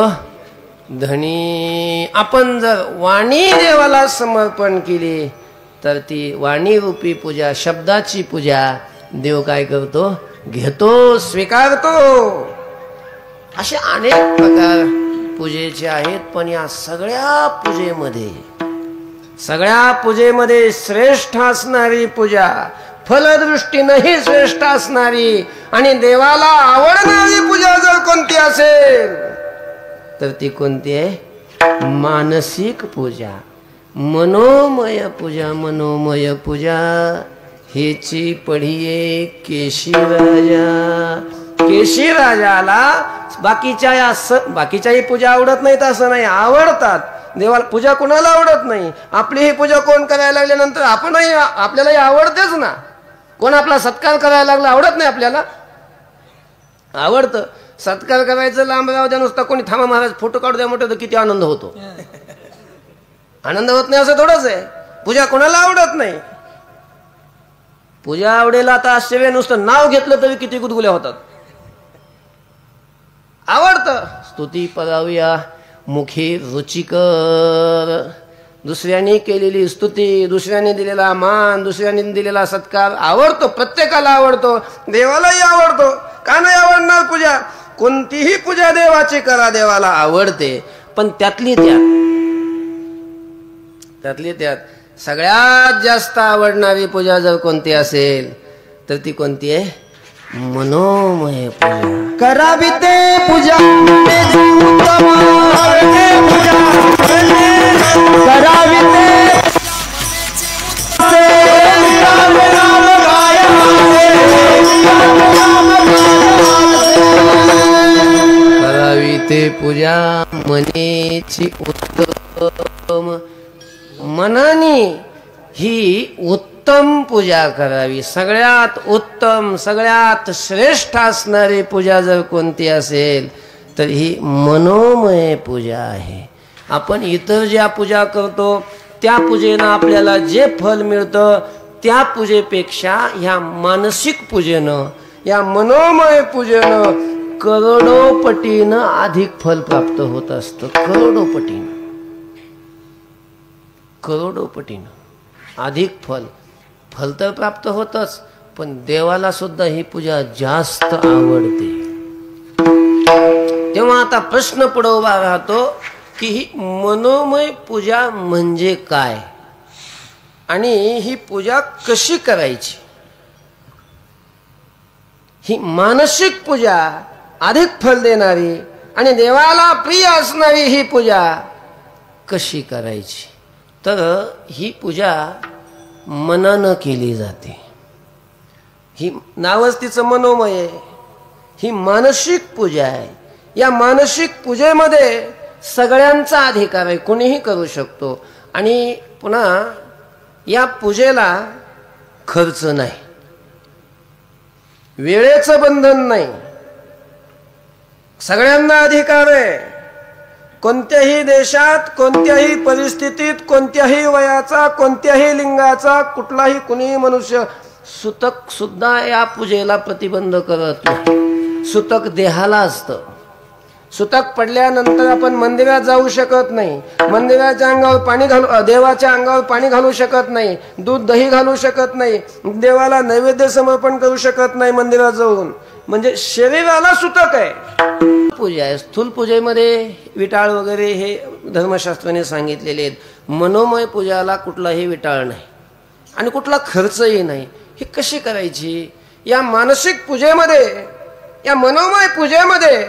धनी. आपण जर वाणी देवाला समर्पण केली तर ती वाणी रूपी पूजा, शब्दाची पूजा देव काय करतो? घेतो, स्वीकारतो. असे अनेक प्रकार पूजेचे आहेत. पण या सगळ्या पूजेमध्ये श्रेष्ठ असणारी पूजा, फलदृष्टीनेही श्रेष्ठ असणारी आणि देवाला आवडणारी पूजा जर कोणती असेल तर ती कोणती आहे? मानसिक पूजा, मनोमय पूजा. मनोमय पूजा हेची पढिये केशी राजाला बाकीच्याही पूजा आवडत नाहीत असं नाही, आवडतात. देवाला पूजा कोणाला आवडत नाही? आपली ही पूजा कोण करायला लागल्यानंतर आपणही, आपल्यालाही आवडतेच ना. कोण आपला सत्कार करायला लागला, आवडत नाही आपल्याला? आवडतं. सत्कार करायचं लांब राहू द्या, नुसता कोणी थांबा महाराज फोटो काढू द्या मोठं, तर किती आनंद होतो. आनंद होत नाही असं थोडंच आहे. पूजा कोणाला आवडत नाही? पूजा आवडेल आता आश्चर्य, नुसतं नाव घेतलं तरी किती गुदगुल्या होतात. आवडतं. स्तुती पराव्या मुखी रुचिकर, दुसऱ्याने केलेली स्तुती, दुसऱ्याने दिलेला मान, दुसऱ्याने दिलेला सत्कार आवडतो, प्रत्येकाला आवडतो, देवालाही आवडतो. का नाही आवडणार पूजा? कोणतीही पूजा देवाची करा, देवाला आवडते. पण त्यातली त्यात सगळ्यात जास्त आवडणारी पूजा जर कोणती असेल तर ती कोणती आहे? मनोमय पूजा. करावी ते पूजा करावी करावी ते पूजा मनेची उत्तम. मनाने ही उत्तम पूजा करावी. सगळ्यात उत्तम, सगळ्यात श्रेष्ठ असणारी पूजा जर कोणती असेल तर ही मनोमय पूजा आहे. आपण इतर ज्या पूजा करतो त्या पूजेनं आपल्याला जे फल मिळतं त्या पूजेपेक्षा ह्या मानसिक पूजेनं, या मनोमय पूजेनं करोडोपटीनं अधिक फल प्राप्त होत असतं. करोडोपटीनं अधिक फल तर प्राप्त होतच, पण देवाला सुद्धा ही पूजा जास्त आवडते. तेव्हा आता प्रश्न पुढे उभा राहतो की ही मनोमय पूजा म्हणजे काय आणि ही पूजा कशी करायची? ही मानसिक पूजा अधिक फल देणारी आणि देवाला प्रिय असणारी ही पूजा कशी करायची? तर ही पूजा मनानं केली जाते. ही नावच तिचं मनोमय आहे. ही मानसिक पूजा आहे. या मानसिक पूजेमध्ये सगळ्यांचा अधिकार आहे, कोणीही करू शकतो. आणि पुन्हा या पूजेला खर्च नाही, वेळेचं बंधन नाही, सगळ्यांना अधिकार आहे. कोणत्याही देशात, कोणत्याही परिस्थितीत, कोणत्याही वयाचा, कोणत्याही लिंगाचा कुठलाही कुणीही मनुष्य, सुतक सुद्धा या पूजेला प्रतिबंध करत नाही. सुतक देहाला असतं. सुतक पडल्यानंतर आपण मंदिरात जाऊ शकत नाही, मंदिराच्या अंगावर पाणी घालू, देवाच्या अंगावर पाणी घालू शकत नाही, दूध दही घालू शकत नाही, देवाला नैवेद्य समर्पण करू शकत नाही मंदिरात जाऊन. म्हणजे शरीराला सुतक आहे. पूजा आहे. स्थूल पूजेमध्ये विटाळ वगैरे हे धर्मशास्त्राने सांगितलेले आहेत. मनोमय पूजाला कुठलाही विटाळ नाही आणि कुठला खर्चही नाही. ही कशी करायची? या मानसिक पूजेमध्ये, या मनोमय पूजेमध्ये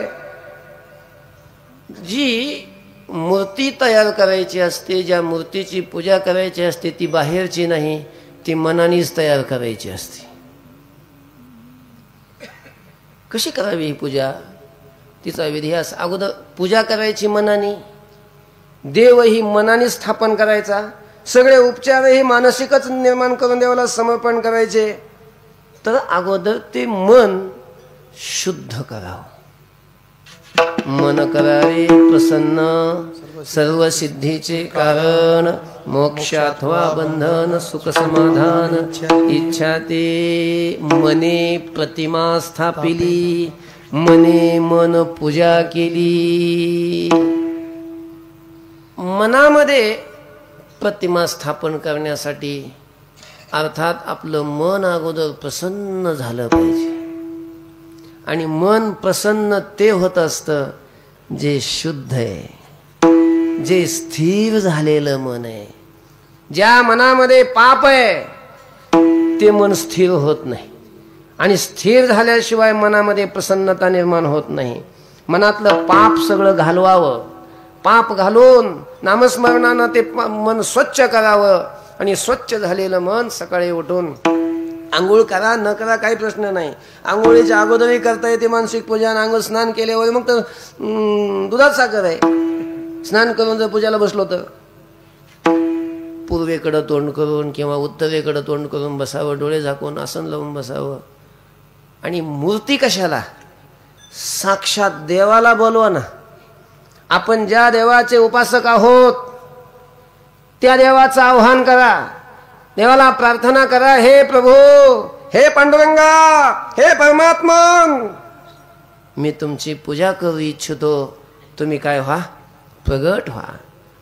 जी मूर्ती तयार करायची असते, ज्या मूर्तीची पूजा करायची असते ती बाहेरची नाही, ती मनानेच तयार करायची असते. कशी करावी ही पूजा? तिचा विधी असा. अगोदर पूजा करायची मनाने, देव ही मनाने स्थापन करायचा, सगळे उपचारही मानसिकच निर्माण करून देवाला समर्पण करायचे. तर अगोदर ते मन शुद्ध करावं. मन करावे प्रसन्न, सर्व सिद्धीचे कारण, मोक्ष अथवा बंधन, सुख समाधान, इच्छा ते मने प्रतिमा स्थापिली, मने मन पूजा केली. मनामध्ये प्रतिमा स्थापन करण्यासाठी अर्थात आपलं मन अगोदर प्रसन्न झालं पाहिजे. आणि मन प्रसन्न ते होत असतं जे शुद्ध आहे, जे स्थिर झालेलं मन आहे. ज्या मनामध्ये पाप आहे ते मन स्थिर होत नाही आणि स्थिर झाल्याशिवाय मनामध्ये प्रसन्नता निर्माण होत नाही. मनातलं पाप सगळं घालवावं, पाप घालून नामस्मरणानं ते मन स्वच्छ करावं. आणि स्वच्छ झालेलं मन सकाळी उठून आंघोळ करा न करा काही प्रश्न नाही. आंघोळीच्या अगोदरही करता येते मानसिक पूजा. अंघोळ स्नान केल्यावर मग तर दुधात साखर आहे. स्नान करून जर पूजाला बसलो तर पूर्वेकडं तोंड करून किंवा उत्तरेकडं तोंड करून बसावं, डोळे झाकून आसन लावून बसावं. आणि मूर्ती कशाला? साक्षात देवाला बोलवा ना. आपण ज्या देवाचे उपासक आहोत त्या देवाचं आव्हान करा, देवाला प्रार्थना करा, हे प्रभू, हे पांडुरंगा, हे परमात्मा, मी तुमची पूजा करू इच्छितो. तुम्ही काय व्हा? प्रगट व्हा.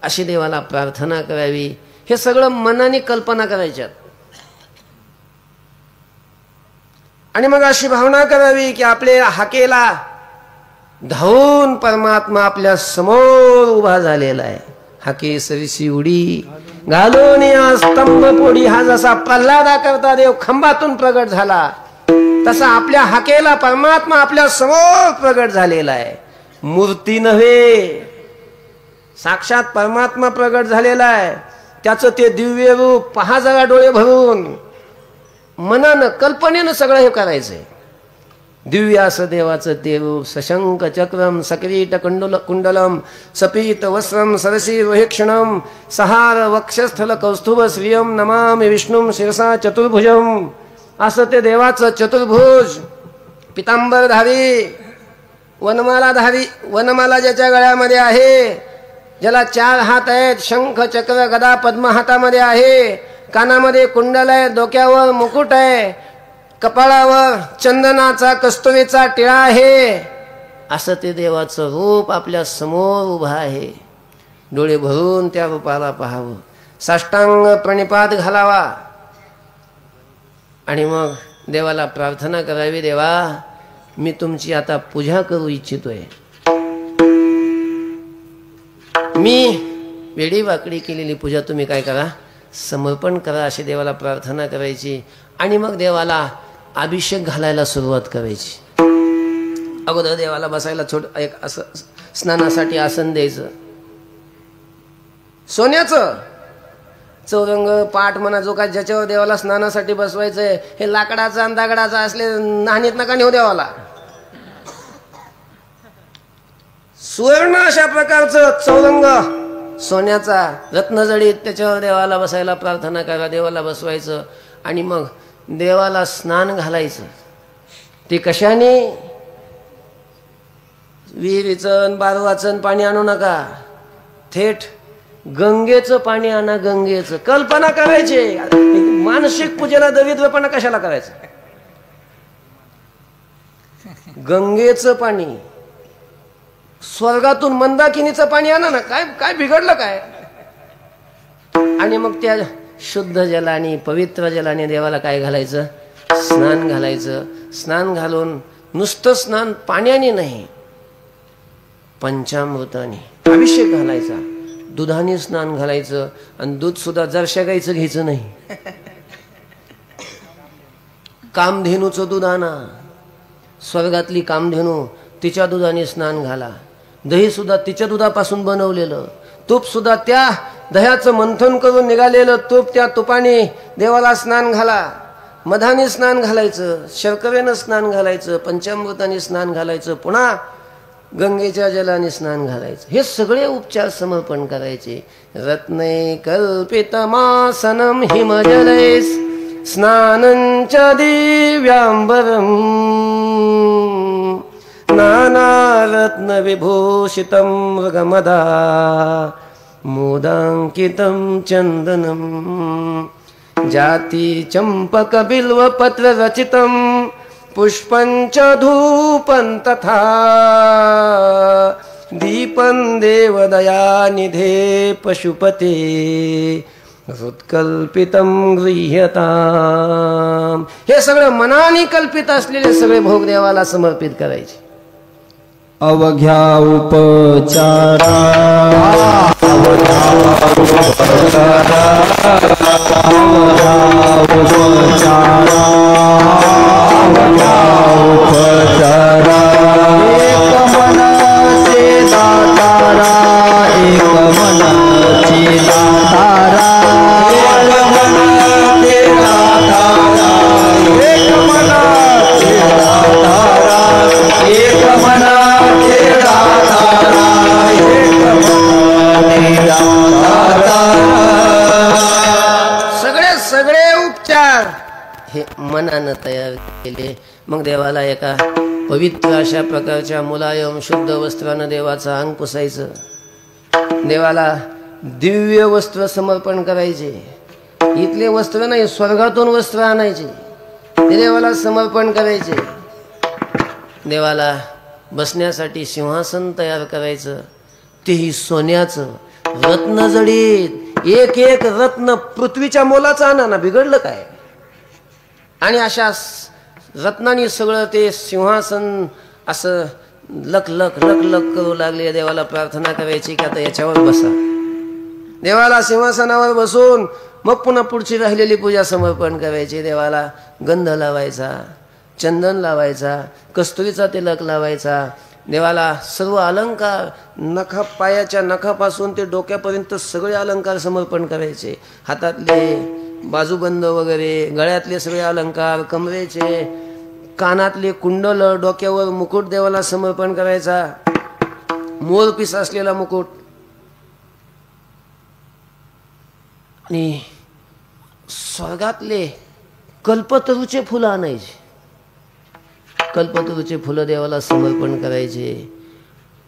अशी देवाला प्रार्थना करावी. हे सगळं मनाने कल्पना करायच्यात आणि मग अशी भावना करावी की आपल्या हाकेला धावून परमात्मा आपल्या समोर उभा झालेला आहे. हाके सरीसी उडी घालून या स्तंभ पोडी. हा जसा प्रल्हादा करता देव खंबातून प्रगट झाला तसा आपल्या हाकेला परमात्मा आपल्या समोर प्रगट झालेला आहे. मूर्ती नव्हे, साक्षात परमात्मा प्रगट झालेला आहे. त्याचं ते दिव्य रूप पहा जरा डोळे भरून. मनानं कल्पनेनं सगळं हे करायचंय. दिव्य असं देवाचं ते रूप. सशंक चक्रम सकिरीट कुंडलम सपीत वस्त्रम सरसी रोहिक्षणम सहार वक्षस्थल कौस्तुभ श्रियम नमामि विष्णुम शिरसा चतुर्भुजम. असं ते देवाचं चतुर्भुज पितांबरधारी वनमाला ज्याच्या गळ्यामध्ये आहे, ज्याला 4 हात आहेत, शंख चक्र गदा पद्म हातामध्ये आहे, कानामध्ये कुंडल आहे, डोक्यावर मुकुट आहे, कपाळावर चंदनाचा कस्तुरीचा टिळा आहे. असं ते देवाचं रूप आपल्या समोर उभा आहे. डोळे भरून त्या रूपाला पाहावं, साष्टांग प्रणिपात घालावा आणि मग देवाला प्रार्थना करावी. देवा, मी तुमची आता पूजा करू इच्छितोय. मी वेडी वाकडी केलेली पूजा तुम्ही काय करा, समर्पण करा. अशी देवाला प्रार्थना करायची आणि मग देवाला अभिषेक घालायला सुरुवात करायची. अगोदर देवाला बसायला एक असं स्नानासाठी आसन द्यायचं, सोन्याचं. चौरंग पाठ म्हणा जो काय ज्याच्यावर देवाला स्नानासाठी बसवायचंय, हे लाकडाचा आणि दगडाचा असले नाणीत नका नेऊ देवाला. सुवर्ण अशा प्रकारचं चौरंग सोन्याचा रत्नजडीत त्याच्यावर देवाला बसायला प्रार्थना करा, देवाला बसवायचं आणि मग देवाला स्नान घालायचं. ते कशाने? विहिरीचं बारवाचं पाणी आणू नका, थेट गंगेचं पाणी आणा. गंगेचं कल्पना करायची. मानसिक पूजेला दरिद्रपणा कशाला करायचं? गंगेचं पाणी, स्वर्गातून मंदाकिनीचं पाणी आणा ना. काय काय बिघडलं काय? आणि मग त्या शुद्ध जलाने पवित्र जलाने देवाला काय घालायचं? स्नान घालायचं. स्नान घालून नुसतं स्नान पाण्याने नाही, पंचामृताने अभिषेक घालायचा. दुधाने स्नान घालायचं आणि दूध सुद्धा जरशा गाईचं घ्यायचं नाही. कामधेनूचं दूध आणा, स्वर्गातली कामधेनू, तिच्या दुधाने स्नान घाला. दही सुद्धा तिच्या दुधापासून बनवलेलं, तूप सुद्धा त्या दह्याचं मंथन करून निघालेलं तूप, त्या तुपाने देवाला स्नान घाला. मधाने स्नान घालायचं, शर्करेनं स्नान घालायचं, पंचामृताने स्नान घालायचं, पुन्हा गंगेच्या जलाने स्नान घालायचं. हे सगळे उपचार समर्पण करायचे. रत्नै कल्पितमासनं हिमजलैः स्नानं च दिव्यांबरं नानारत्नविभूषितं मृगमदा मोदाङ्कितं चन्दनं जाति चम्पकबिल्वपत्ररचितं पुष्पञ्च धूपं तथा दीपं देवदयानिधे पशुपते हृत्कल्पितं गृह्यताम्. हे सगळं मनाने कल्पित असलेले सगळे भोग देवाला समर्पित करायचे. अवघ्या उपचारा मनानं तयार केले. मग देवाला एका पवित्र अशा प्रकारच्या मुलायम शुद्ध वस्त्रानं देवाचं अंग पुसायचं. देवाला दिव्य वस्त्र समर्पण करायचे. इथले वस्त्र नाही, स्वर्गातून वस्त्र आणायचे, ते देवाला समर्पण करायचे. देवाला बसण्यासाठी सिंहासन तयार करायचं, तेही सोन्याचं. रत्न जडीत, एक एक रत्न पृथ्वीच्या मोलाचा आणा ना, बिघडलं काय? आणि अशा रत्नांनी सगळं ते सिंहासन असं लक लक लक लक करू लागले. देवाला प्रार्थना करायची की आता याच्यावर बसा. देवाला सिंहासनावर बसून मग पुन्हा पुढची राहिलेली पूजा समर्पण करायची. देवाला गंध लावायचा, चंदन लावायचा, कस्तुरीचा तिलक लावायचा. देवाला सर्व अलंकार, पायाच्या नखापासून ते डोक्यापर्यंत सगळे अलंकार समर्पण करायचे. हातातले बाजूबंद वगैरे, गळ्यातले सगळे अलंकार, कमरेचे, कानातले कुंडल, डोक्यावर मुकुट देवाला समर्पण करायचा. मोरपीस असलेला मुकुट. आणि स्वर्गातले कल्पतरूचे फुलं आणायचे. कल्पतरूचे फुलं देवाला समर्पण करायचे.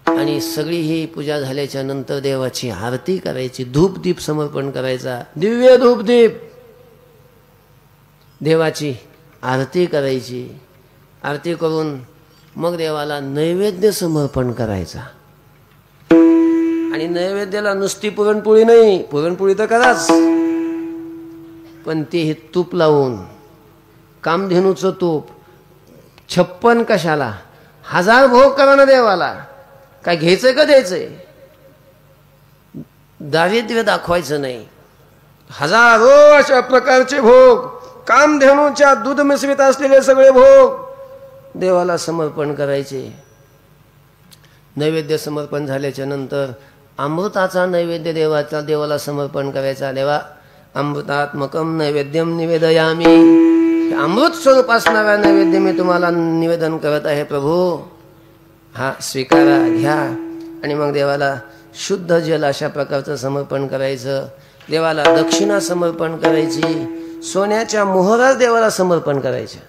आणि सगळी ही पूजा झाल्याच्या नंतर देवाची आरती करायची. धूपदीप समर्पण करायचा. दिव्य धूपदीप देवाची आरती करायची. आरती करून मग देवाला नैवेद्य समर्पण करायचा. आणि नैवेद्याला नुसती पुरणपोळी नाही, पुरणपोळी तर कराच, पण ते हे तूप लावून, कामधेनूचं तूप. 56 कशाला, 1000 भोग करा ना देवाला. काय घ्यायचंय का द्यायचंय? दारिद्र्य दाखवायचं नाही. 1000 अशा प्रकारचे भोग, कामधेनूच्या दूध मिश्रित असलेले सगळे भोग देवाला समर्पण करायचे. नैवेद्य समर्पण झाल्याच्या नंतर अमृताचा नैवेद्य देवाला समर्पण करायचा. देवा, अमृतात्मकम नैवेद्यम निवेदयामी. अमृत स्वरूप असणारा नैवेद्य मी तुम्हाला निवेदन करत आहे प्रभू, हा स्वीकारा, घ्या. आणि मग देवाला शुद्ध जल अशा प्रकारचं समर्पण करायचं. देवाला दक्षिणा समर्पण करायची. सोन्याच्या मोहरा देवाला समर्पण करायच्या.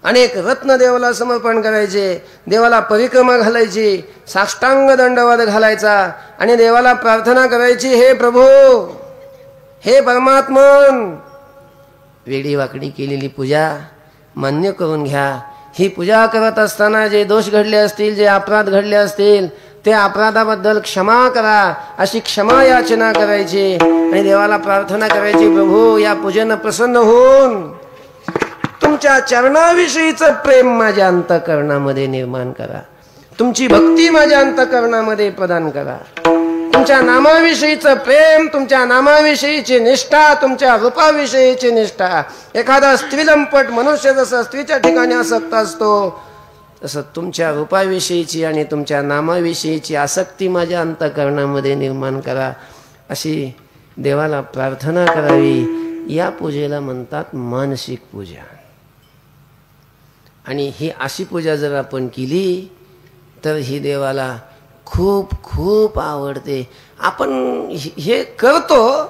अनेक रत्न देवाला समर्पण करायचे. देवाला परिक्रमा घालायची. साष्टांग दंडवत घालायचा. आणि देवाला प्रार्थना करायची, हे प्रभू, हे परमात्मन, वेडी वाकडी केलेली पूजा मान्य करून घ्या. ही पूजा करत असताना जे दोष घडले असतील, जे अपराध घडले असतील, ते अपराधाबद्दल क्षमा करा, अशी क्षमा याचना करायची. आणि देवाला प्रार्थना करायची, प्रभू, या पूजेनं प्रसन्न होऊन तुमच्या चरणाविषयीचं प्रेम माझ्या अंतःकरणामध्ये निर्माण करा. तुमची भक्ती माझ्या अंतःकरणामध्ये प्रदान करा. तुमच्या नामाविषयीचं प्रेम, तुमच्या नामाविषयीची निष्ठा, तुमच्या रूपाविषयीची निष्ठा. एखादा स्त्रीलंपट मनुष्य जसा स्त्रीच्या ठिकाणी आसक्त असतो, तसं तुमच्या रूपाविषयीची आणि तुमच्या नामाविषयीची आसक्ती माझ्या अंतःकरणामध्ये निर्माण करा, अशी देवाला प्रार्थना करावी. या पूजेला म्हणतात मानसिक पूजा. आणि ही अशी पूजा जर आपण केली तर ही देवाला खूप खूप आवडते. आपण हे करतो,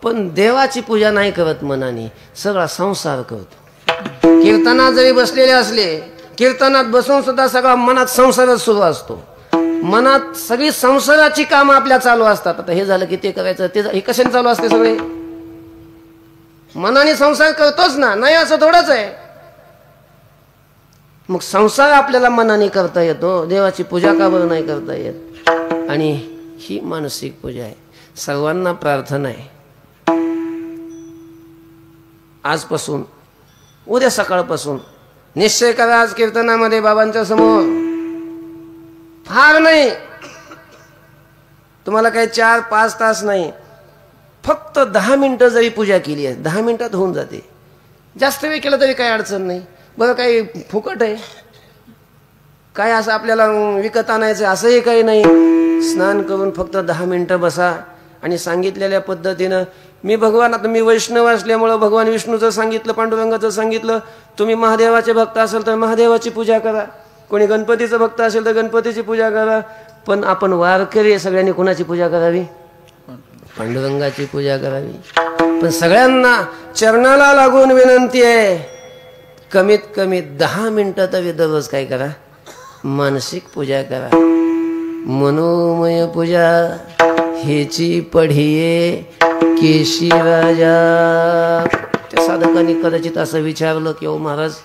पण देवाची पूजा नाही करत मनाने, सगळा संसार करतो. कीर्तनात जरी बसलेले असले, कीर्तनात बसून सुद्धा सगळा मनात संसारच सुरू असतो. मनात सगळी संसाराची कामं आपल्या चालू असतात. आता हे झालं की ते करायचं, ते हे कशाने चालू असते? सगळे मनाने संसार करतोच ना, नाही असं थोडंच आहे. मग संसार आपल्याला मनाने करता येतो, देवाची पूजा का बरं नाही करता येत? आणि ही मानसिक पूजा आहे. सर्वांना प्रार्थना आहे, आजपासून, उद्या सकाळपासून निश्चय करा, आज कीर्तनामध्ये बाबांच्या समोर फार नाही, तुम्हाला काही 4-5 तास नाही, फक्त 10 मिनिटं जरी पूजा केली आहे, 10 मिनिटात होऊन जाते. जास्त वेळ केलं तरी काही अडचण नाही. बरं, काही फुकट आहे काय, असं आपल्याला विकत आणायचं असंही काही नाही. स्नान करून फक्त 10 मिनिटं बसा आणि सांगितलेल्या पद्धतीनं, मी भगवान, आता मी वैष्णव असल्यामुळं भगवान विष्णूचं सांगितलं, पांडुरंगाचं सांगितलं. तुम्ही महादेवाचे भक्त असेल तर महादेवाची पूजा करा, कोणी गणपतीचं भक्त असेल तर गणपतीची पूजा करा. पण आपण वारकरी सगळ्यांनी कोणाची पूजा करावी? पांडुरंगाची पूजा करावी. पण सगळ्यांना चरणाला लागून विनंती आहे, कमीत कमी 10 मिनिटं तरी दररोज काय करा, मानसिक पूजा करा. मनोमय पूजा हेची पढिये केशी राजा. त्या साधकांनी कदाचित असं विचारलं की, ओ महाराज,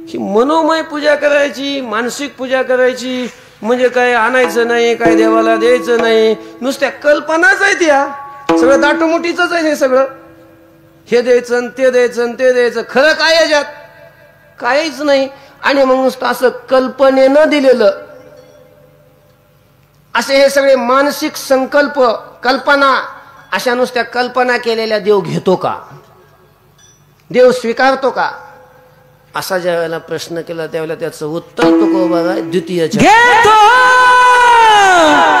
ही मनोमय पूजा करायची, मानसिक पूजा करायची, म्हणजे काय आणायचं नाही, काय देवाला द्यायचं नाही, नुसत्या कल्पनाच आहेत या. सगळं दाटोमोठीच आहे हे सगळं. हे द्यायचं आणि ते द्यायचं आणि ते द्यायचं, खरं काय याच्यात काहीच नाही. आणि मग नुसतं असं कल्पनेनं दिलेलं, असे हे सगळे मानसिक संकल्प, कल्पना, अशा नुसत्या कल्पना केलेल्या देव घेतो का? देव स्वीकारतो का? असा ज्या वेळेला प्रश्न केला त्यावेळेला त्याचं उत्तर तुकोबा द्वितीयच्या घेतो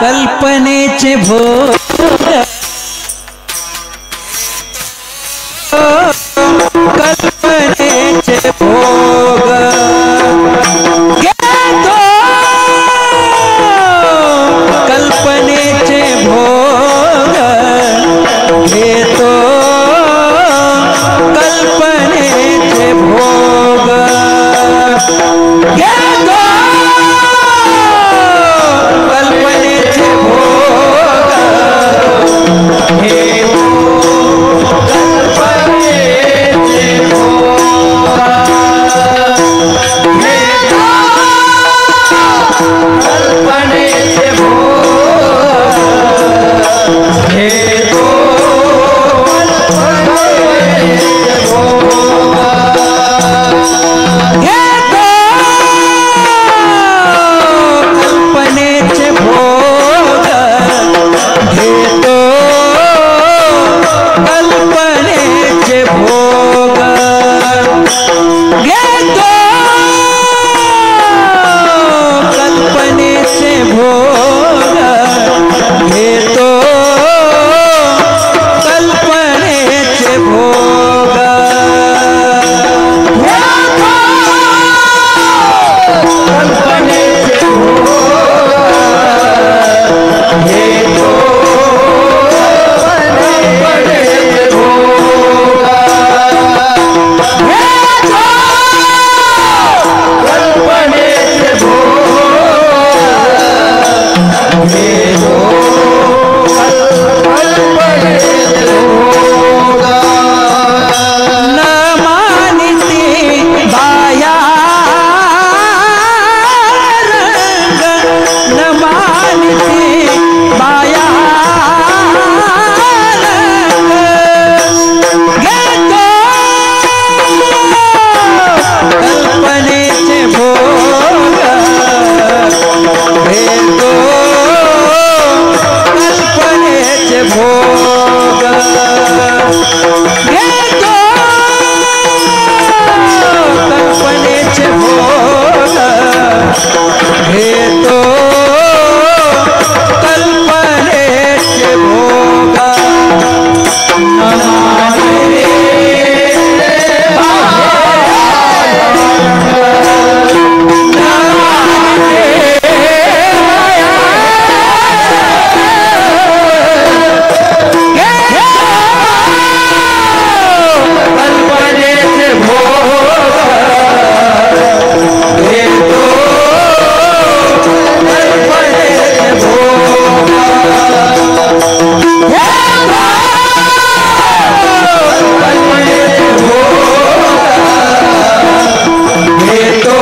कल्पनेचे भोग, कल्पनेचे भोग घेतो, कल्पनेचे भोग घेतो, कल्पनेचे भोग घेतो, कल्पनेचे भोग घेतो, कल्पनेचे भोग घेतो, कल्पनेचे भोग घेतो, कल्पनेचे भोग घेतो, कल्पनेचे भोग घेतो, कल्पनेचे भोग घेतो, कल्पनेचे भोग कल्पनेचे भोग घेतो, कल्पनेचे भोग घेतो, कल्पनेचे भोग घेतो, कल्पनेचे भोग न मानिती बाया रंग, न मानिती बाया रंग घेतो, कल्पनेचे भोग घेतो, कल्पनेचे भोग घेतो, कल्पनेचे भोग घेतो, कल्पनेचे भोग कल्पनेचे भोग घेतो, कल्पनेचे भोग घेतो, कल्पनेचे भोग घेतो,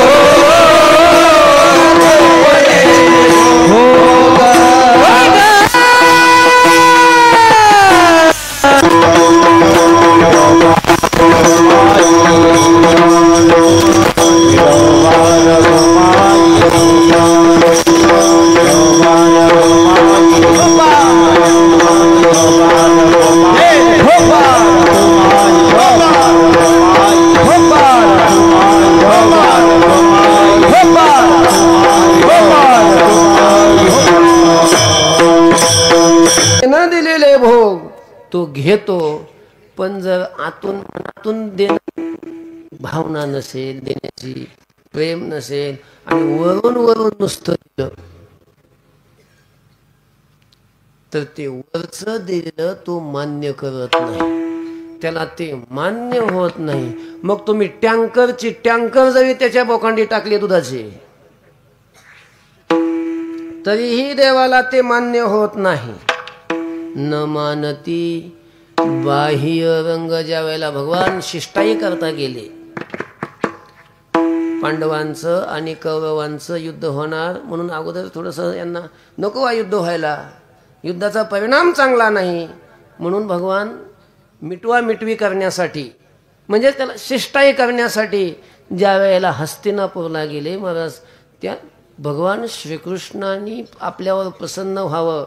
न दिलेले भोग तो घेतो. पण जर आतून मनातून भावना नसेल, देण्याची प्रेम नसेल आणि वरून वरून नुसतं दिलं, तर ते वरचं दिलेलं तो मान्य करत नाही, त्याला ते मान्य होत नाही. मग तुम्ही टँकर जरी त्याच्या बोकांडी टाकली दुधाची, तरीही देवाला ते मान्य होत नाही. न मानती बाह्य रंग. ज्या वेळेला भगवान शिष्टाई करता गेले पांडवांचं आणि कौरवांचं युद्ध होणार म्हणून अगोदर थोडंसं यांना नको युद्ध व्हायला, युद्धाचा परिणाम चांगला नाही म्हणून भगवान मिटवी करण्यासाठी म्हणजे त्याला शिष्टाई करण्यासाठी ज्या वेळेला हस्तिनापूरला गेले महाराज, त्या भगवान श्रीकृष्णांनी आपल्यावर प्रसन्न व्हावं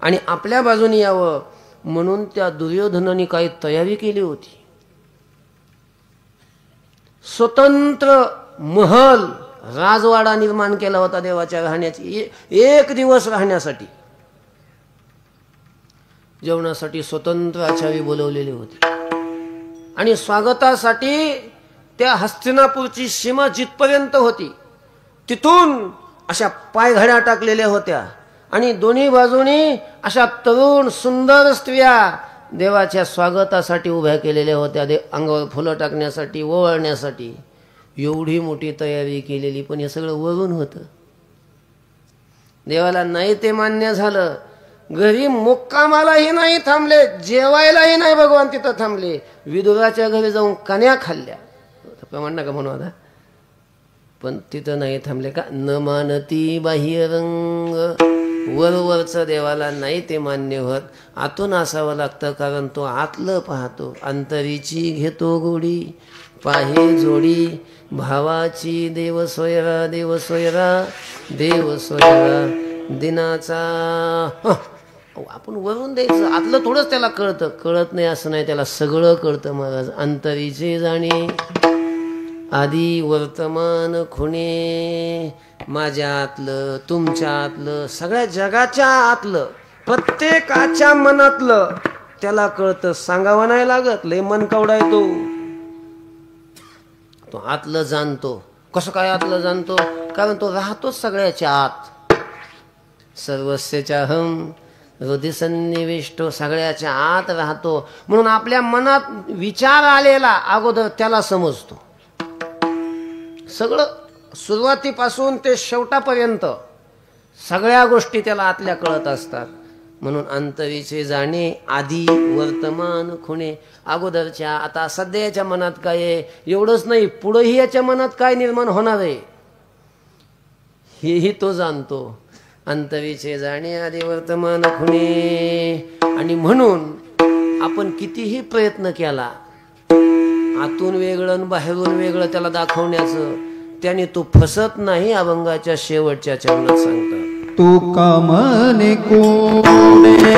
आणि आपल्या बाजूने यावं म्हणून त्या दुर्योधनाने काही तयारी केली होती. स्वतंत्र महल राजवाडा निर्माण केला होता देवाच्या राहण्याची, एक दिवस राहण्यासाठी. जेवणासाठी स्वतंत्र आचारी बोलवलेले होते आणि स्वागतासाठी त्या हस्तिनापूरची सीमा जिथपर्यंत होती तिथून अशा पायघड्या टाकलेल्या होत्या आणि दोन्ही बाजूनी अशा तरुण सुंदर स्त्रिया देवाच्या स्वागतासाठी उभ्या केलेल्या होत्या, अंगावर फुलं टाकण्यासाठी, ओवाळण्यासाठी. एवढी मोठी तयारी केलेली, पण हे सगळं वरून होतं. देवाला नाही ते मान्य झालं. घरी मुक्कामालाही नाही थांबले, जेवायलाही नाही भगवान तिथं थांबले. विदुराच्या घरी जाऊन कन्या खाल्ल्या, प्रमाण नका म्हणू आता, पण तिथं नाही थांबले. का न मानती बाह्यरंग, वरवरचं देवाला नाही ते मान्य होत. आतून असावं लागतं, कारण तो आतलं पाहतो. अंतरीची घेतो गोडी, पाहे जोडी, भावाची देव सोयरा, देव सोयरा, देव सोयरा दिनाचा. आपण वरून द्यायचं, आतलं थोडंच त्याला कळतं, कळत नाही असं नाही, त्याला सगळं कळतं महाराज. अंतरीचे जाणे आधी वर्तमान खुणे, माझ्या आतलं, तुमच्या आतलं, सगळ्या जगाच्या आतलं, प्रत्येकाच्या मनातलं त्याला कळतं. सांगावं नाही लागत, लय मन कवडा येतो. तो आतलं जाणतो. कसं काय आतलं जाणतो? कारण तो राहतोच सगळ्याच्या आत. सर्वस्यचाहम हृदय सन्निविष्टो, सगळ्याच्या आत राहतो. म्हणून आपल्या मनात विचार आलेला अगोदर त्याला समजतो. सगळं सुरुवातीपासून ते शेवटापर्यंत सगळ्या गोष्टी त्याला आतल्या कळत असतात. म्हणून अंतरीचे जाणे आधी वर्तमान खुणे, अगोदरच्या, आता सध्याच्या मनात काय आहे एवढंच नाही, पुढेही याच्या मनात काय निर्माण होणार आहे हेही तो जाणतो. अंतरीचे जाणे आधी वर्तमान खुणे. आणि म्हणून आपण कितीही प्रयत्न केला आतून वेगळं आणि बाहेरून वेगळं त्याला दाखवण्याचं, त्याने तो फसत नाही. अभंगाच्या शेवटच्या चरणात सांगतात, तू कामने कोणे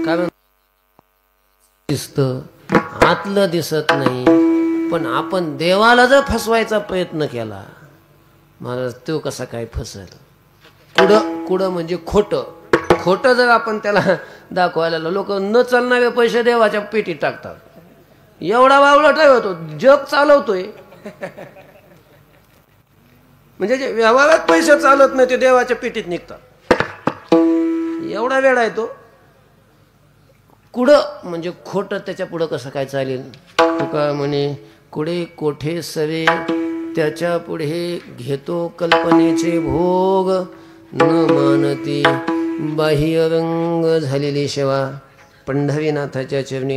कारण दिसतं, आतलं दिसत नाही. पण आपण देवाला जर फसवायचा प्रयत्न केला महाराज, तो कसा काय फसेल? कुडं म्हणजे खोटं जर आपण त्याला दाखवायला, लोक न चालणारे पैसे देवाच्या पेटीत टाकतात. एवढा बावळट होतो, जग चालवतोय. म्हणजे जे व्यवहारात पैसे चालत नाही ते देवाच्या पेटीत निघतात. एवढा वेळ आहे तो. कुडं म्हणजे खोटं, त्याच्या पुढं कसं काय चालेल? तुका म्हणे कुडे कोठे सवे, त्याच्या पुढे घेतो कल्पनेचे भोग. न मानती बाह्य रंग झालेली सेवा, पंढरीनाथाच्या चरणी